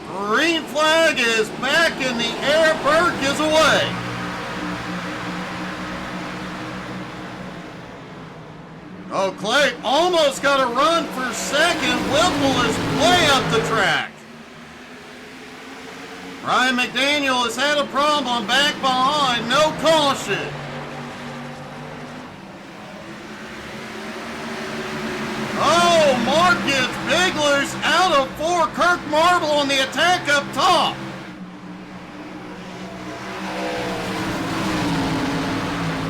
Green flag is back in the air. Burke is away. Oh, Clay almost got a run for second. Whipple is way up the track. Ryan McDaniel has had a problem back behind. No caution. Oh, Mark gets big loose out of 4. Kirk Marble on the attack up top.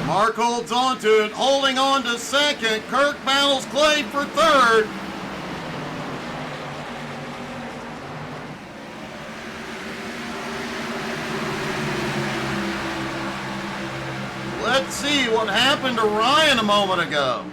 Mark holds on to it, holding on to second. Kirk battles Clay for third. Let's see what happened to Ryan a moment ago.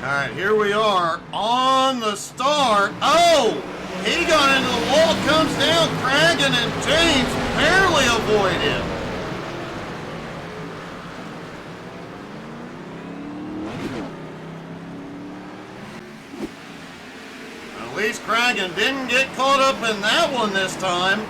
All right, here we are on the start. Oh, he got into the wall, comes down. Cragen and James barely avoid him. At least Cragen didn't get caught up in that one this time.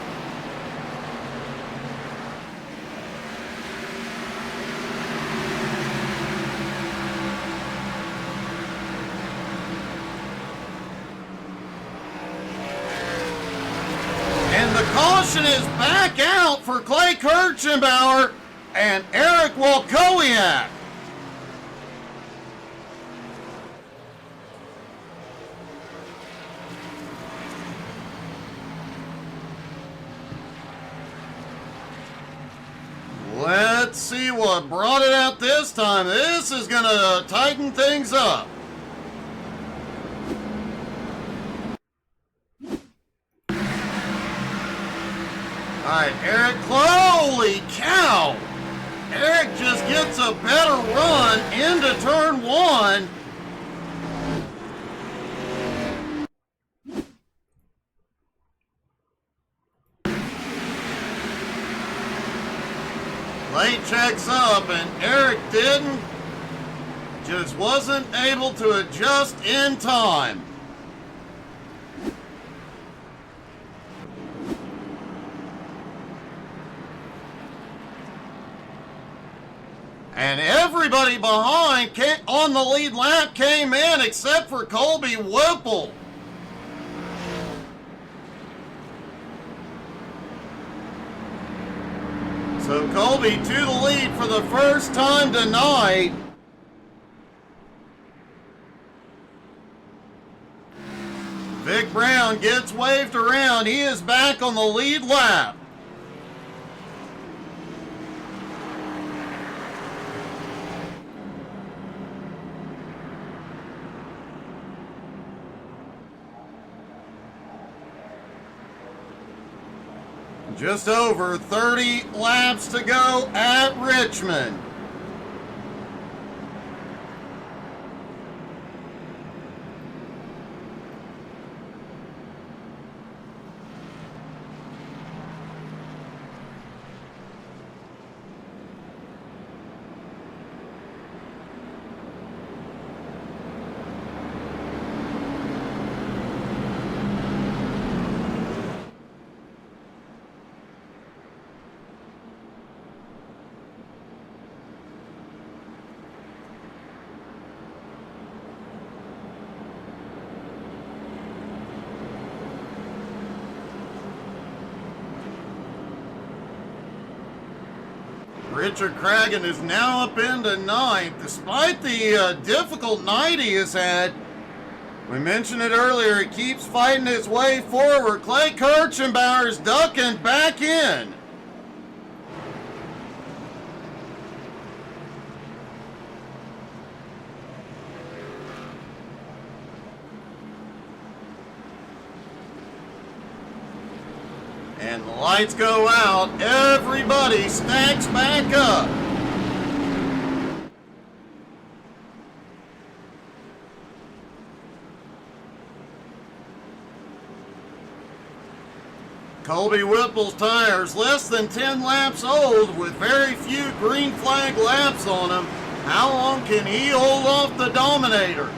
Caution is back out for Clay Kirchenbauer and Eric Walkowiak. Let's see what brought it out this time. This is going to tighten things up. All right, Eric, holy cow! Eric just gets a better run into turn 1. Late checks up, and Eric just wasn't able to adjust in time. And everybody behind on the lead lap came in except for Colby Whipple. So Colby to the lead for the first time tonight. Vic Brown gets waved around. He is back on the lead lap. Just over 30 laps to go at Richmond. Richard Cragen is now up into 9th, despite the difficult night he has had. We mentioned it earlier, he keeps fighting his way forward. Clay Kirchenbauer is ducking back in. And the lights go out, everybody stacks back up. Colby Whipple's tires less than 10 laps old with very few green flag laps on them. How long can he hold off the Dominator?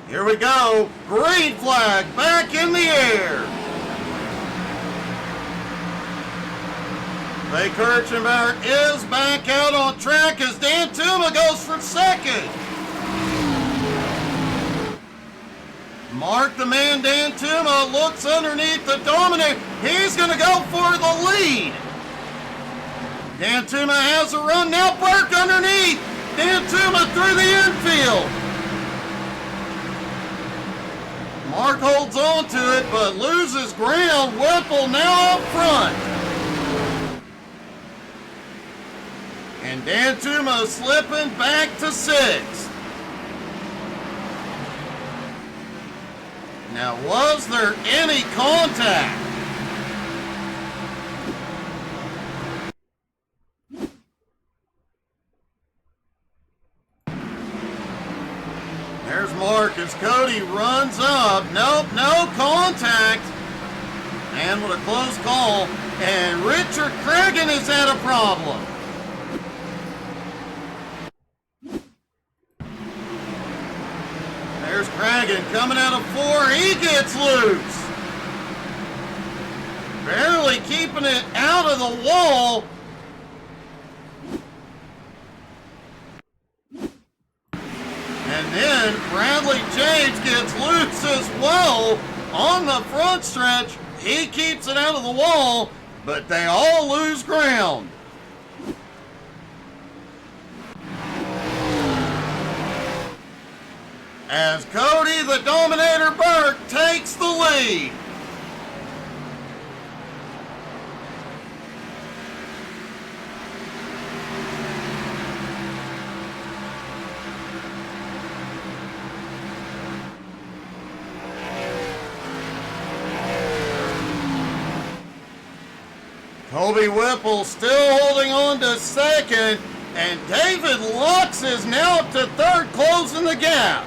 Here we go. Green flag back in the air. Clay Kirchenbauer is back out on track as Dan Tuma goes for second. Mark the man, Dan Tuma, looks underneath the Dominator. He's going to go for the lead. Dan Tuma has a run. Now Burke underneath. Dan Tuma through the infield. Mark holds on to it, but loses ground. Whipple now up front. And Dan Tuma slipping back to 6th. Now, was there any contact? There's Mark as Cody runs up. Nope, no contact. And with a close call. And Richard Cregan has had a problem. There's Cregan coming out of 4. He gets loose. Barely keeping it out of the wall. And then Bradley James gets loose as well on the front stretch. He keeps it out of the wall, but they all lose ground. As Cody the Dominator Burke takes the lead. Colby Whipple still holding on to 2nd, and David Lux is now up to 3rd, closing the gap.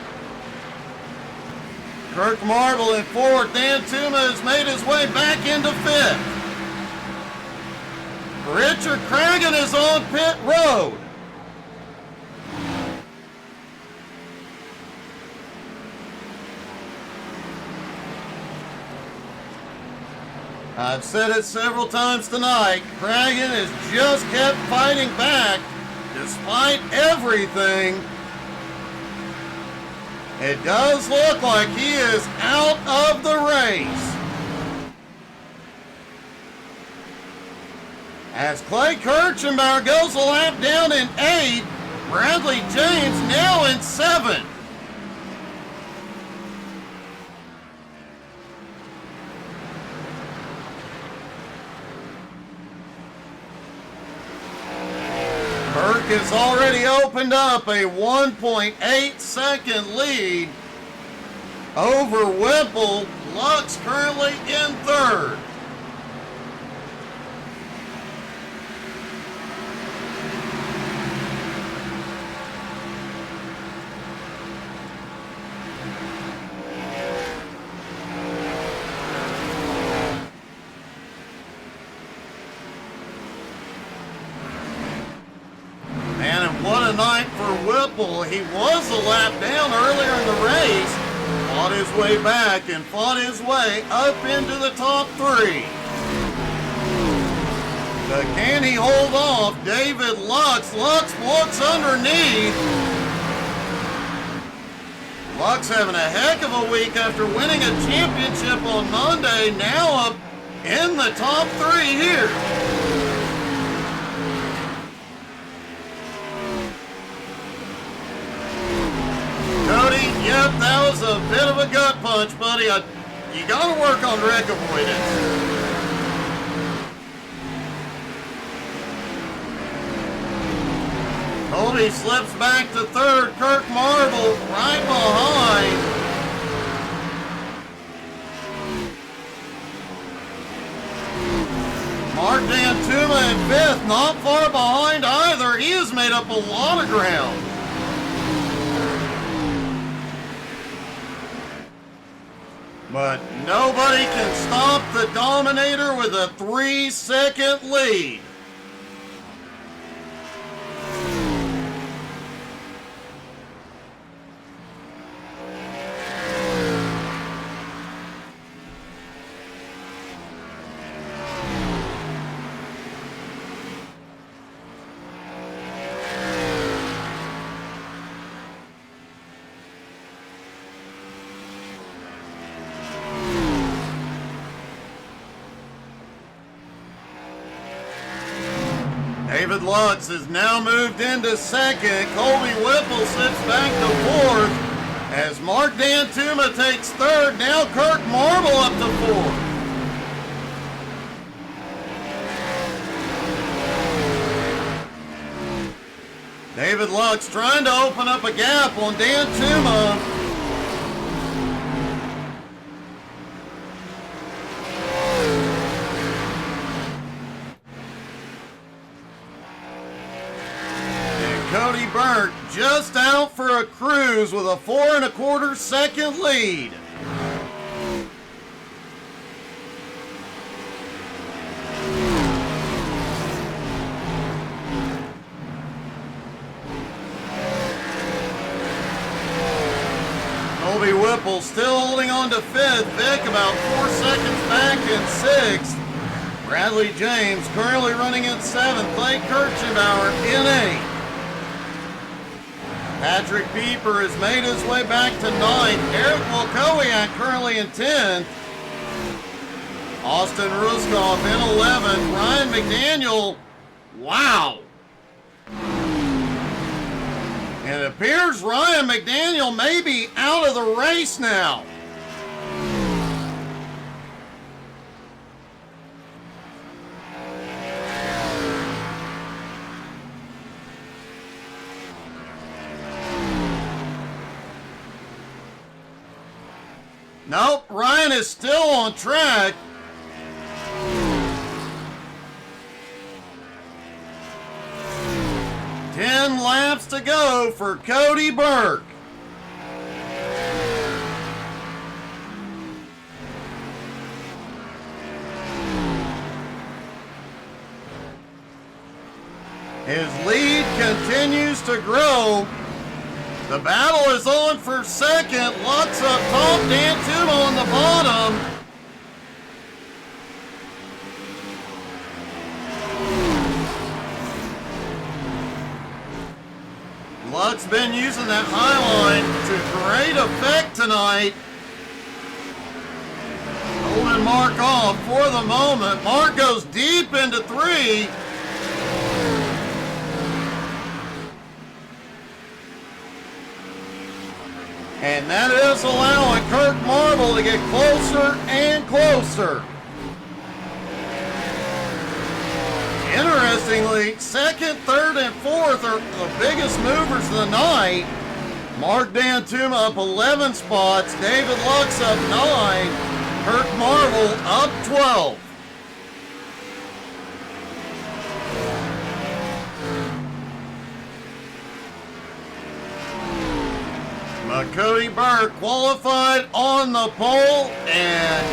Kirk Marble in 4th. Dan Tuma has made his way back into 5th. Richard Cregan is on pit road. I've said it several times tonight, Cregan has just kept fighting back despite everything. It does look like he is out of the race. As Clay Kirchenbauer goes a lap down in 8th, Bradley James now in 7th. Burke has already opened up a 1.8 second lead over Whipple. Lux currently in 3rd. What a night for Whipple. He was a lap down earlier in the race, fought his way back and fought his way up into the top 3. But can he hold off David Lux? Lux looks underneath. Lux having a heck of a week after winning a championship on Monday, now up in the top 3 here. Cody, yep, that was a bit of a gut punch, buddy. You got to work on wreck avoidance. Cody slips back to 3rd. Kirk Marble right behind. Mark Dan Tuma in 5th, not far behind either. He has made up a lot of ground. But nobody can stop the Dominator with a 3-second lead. David Lutz has now moved into second. Colby Whipple slips back to fourth as Mark Dantuma takes third. Now Kirk Marble up to fourth. David Lutz trying to open up a gap on Dantuma. Cody Burke just out for a cruise with a 4 1/4 second lead. Colby Whipple still holding on to fifth. Vic about 4 seconds back in sixth. Bradley James currently running in seventh. Blake Kirchenbauer in eighth. Patrick Pieper has made his way back to ninth. Eric Wilkowiak currently in 10th. Austin Ruskoff in 11th. Ryan McDaniel, wow. And it appears Ryan McDaniel may be out of the race now. Nope, Ryan is still on track. Ten laps to go for Cody Burke. His lead continues to grow. The battle is on for second. Lutz up top, Dantuma on the bottom. Lutz been using that high line to great effect tonight. Holding Mark off for the moment. Mark goes deep into three. And that is allowing Kirk Marble to get closer and closer. Interestingly, second, third, and fourth are the biggest movers of the night. Mark Dantuma up 11 spots, David Lux up 9, Kirk Marble up 12. Cody Burke qualified on the pole and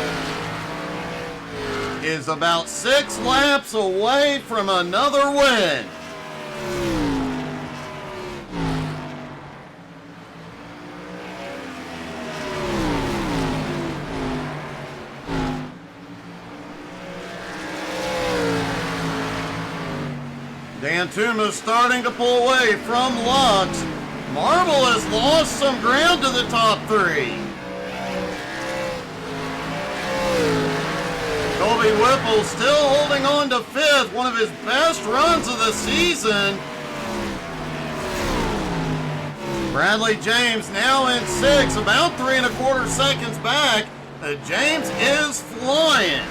is about 6 laps away from another win. Dantuma's starting to pull away from Lux. Marble has lost some ground to the top three. Colby Whipple still holding on to fifth, one of his best runs of the season. Bradley James now in sixth, about 3 1/4 seconds back. James is flying.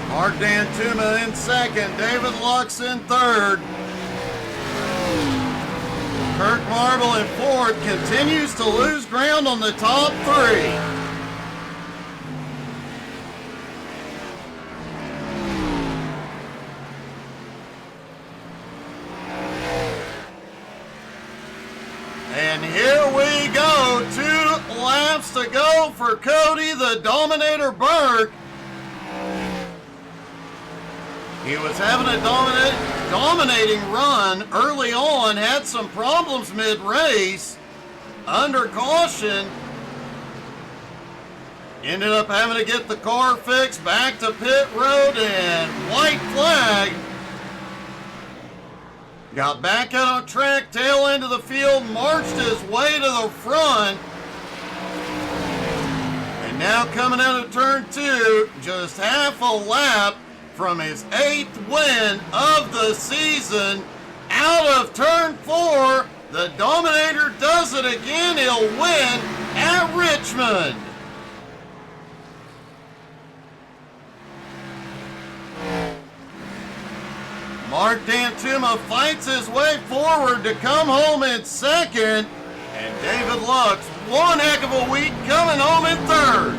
Mark Dantuma in second, David Lux in third. Kirk Marble in fourth continues to lose ground on the top three. And here we go, 2 laps to go for Cody the Dominator Burke. He was having a dominating run early on, had some problems mid-race, under caution. Ended up having to get the car fixed, back to pit road, and white flag. Got back out on track, tail end of the field, marched his way to the front. And now coming out of turn 2, just half a lap from his 8th win of the season. Out of turn 4, the Dominator does it again. He'll win at Richmond. Mark Dantuma fights his way forward to come home in second. And David Lux, one heck of a week, coming home in third.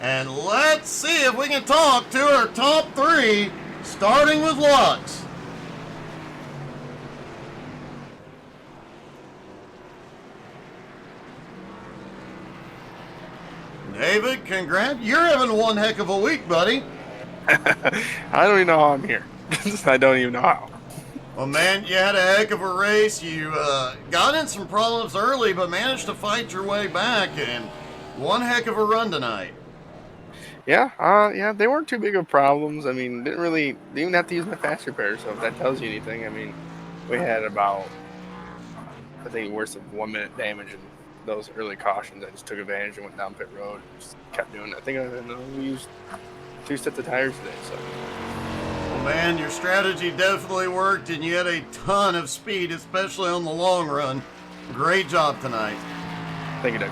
And let's see if we can talk to our top 3, starting with Lux. David, congrats. You're having one heck of a week, buddy. I don't even know how I'm here. I don't even know how. Well, man, you had a heck of a race. You got in some problems early, but managed to fight your way back, and one heck of a run tonight. Yeah, they weren't too big of problems. I mean, didn't even have to use my fast repair, so if that tells you anything, I mean, we had about, I think, worse than 1 minute damage in those early cautions. I just took advantage and went down pit road and just kept doing it. I think we used 2 sets of tires today, so. Well, man, your strategy definitely worked, and you had a ton of speed, especially on the long run. Great job tonight. Thank you, Doug.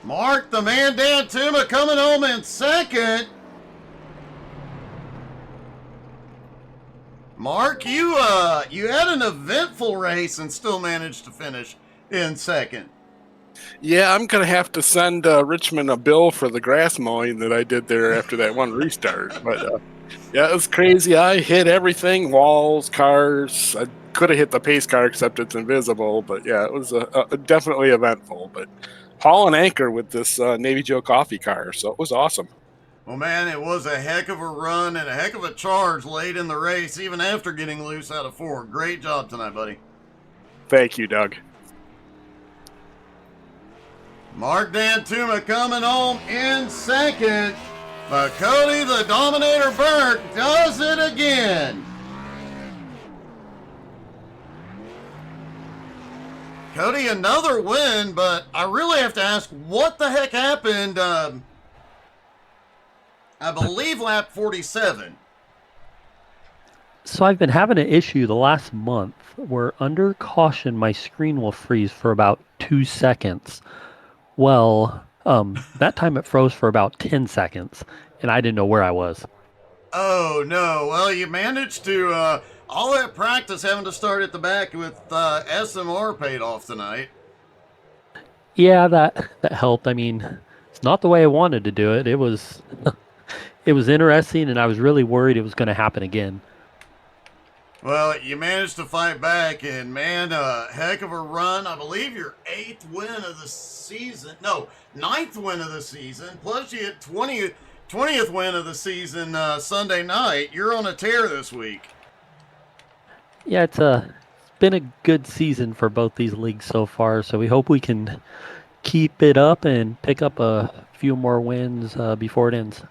Mark, the man Dantuma, coming home in second. Mark, you had an eventful race and still managed to finish in second. Yeah, I'm going to have to send Richmond a bill for the grass mowing that I did there after that one restart. But yeah, it was crazy. I hit everything, walls, cars. I could have hit the pace car except it's invisible. But yeah, it was definitely eventful. But haul and anchor with this Navy Joe coffee car, so it was awesome. Well, man, it was a heck of a run and a heck of a charge late in the race, even after getting loose out of 4. Great job tonight, buddy. Thank you, Doug. Mark Dantuma coming home in second, but Cody the Dominator Burke does it again. Cody, another win, but I really have to ask, what the heck happened? I believe lap 47. So I've been having an issue the last month where under caution my screen will freeze for about 2 seconds. Well, that time it froze for about 10 seconds, and I didn't know where I was. Oh, no. Well, you managed to, all that practice having to start at the back with SMR paid off tonight. Yeah, that helped. I mean, it's not the way I wanted to do it. It was it was interesting, and I was really worried it was going to happen again. Well, you managed to fight back, and man, heck of a run. I believe your 8th win of the season. No, 9th win of the season. Plus you hit 20th win of the season Sunday night. You're on a tear this week. Yeah, it's been a good season for both these leagues so far, so we hope we can keep it up and pick up a few more wins before it ends.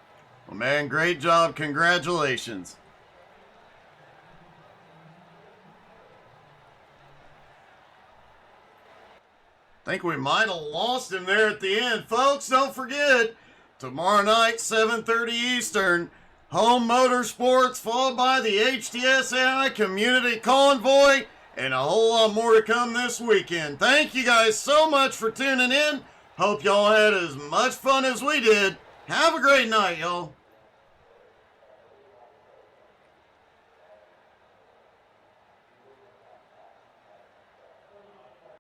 Well, man, great job. Congratulations. Think we might have lost him there at the end. Folks, don't forget, tomorrow night, 7:30 Eastern, Home Motorsports, followed by the HTSAI Community Convoy, and a whole lot more to come this weekend. Thank you guys so much for tuning in. Hope y'all had as much fun as we did. Have a great night, y'all.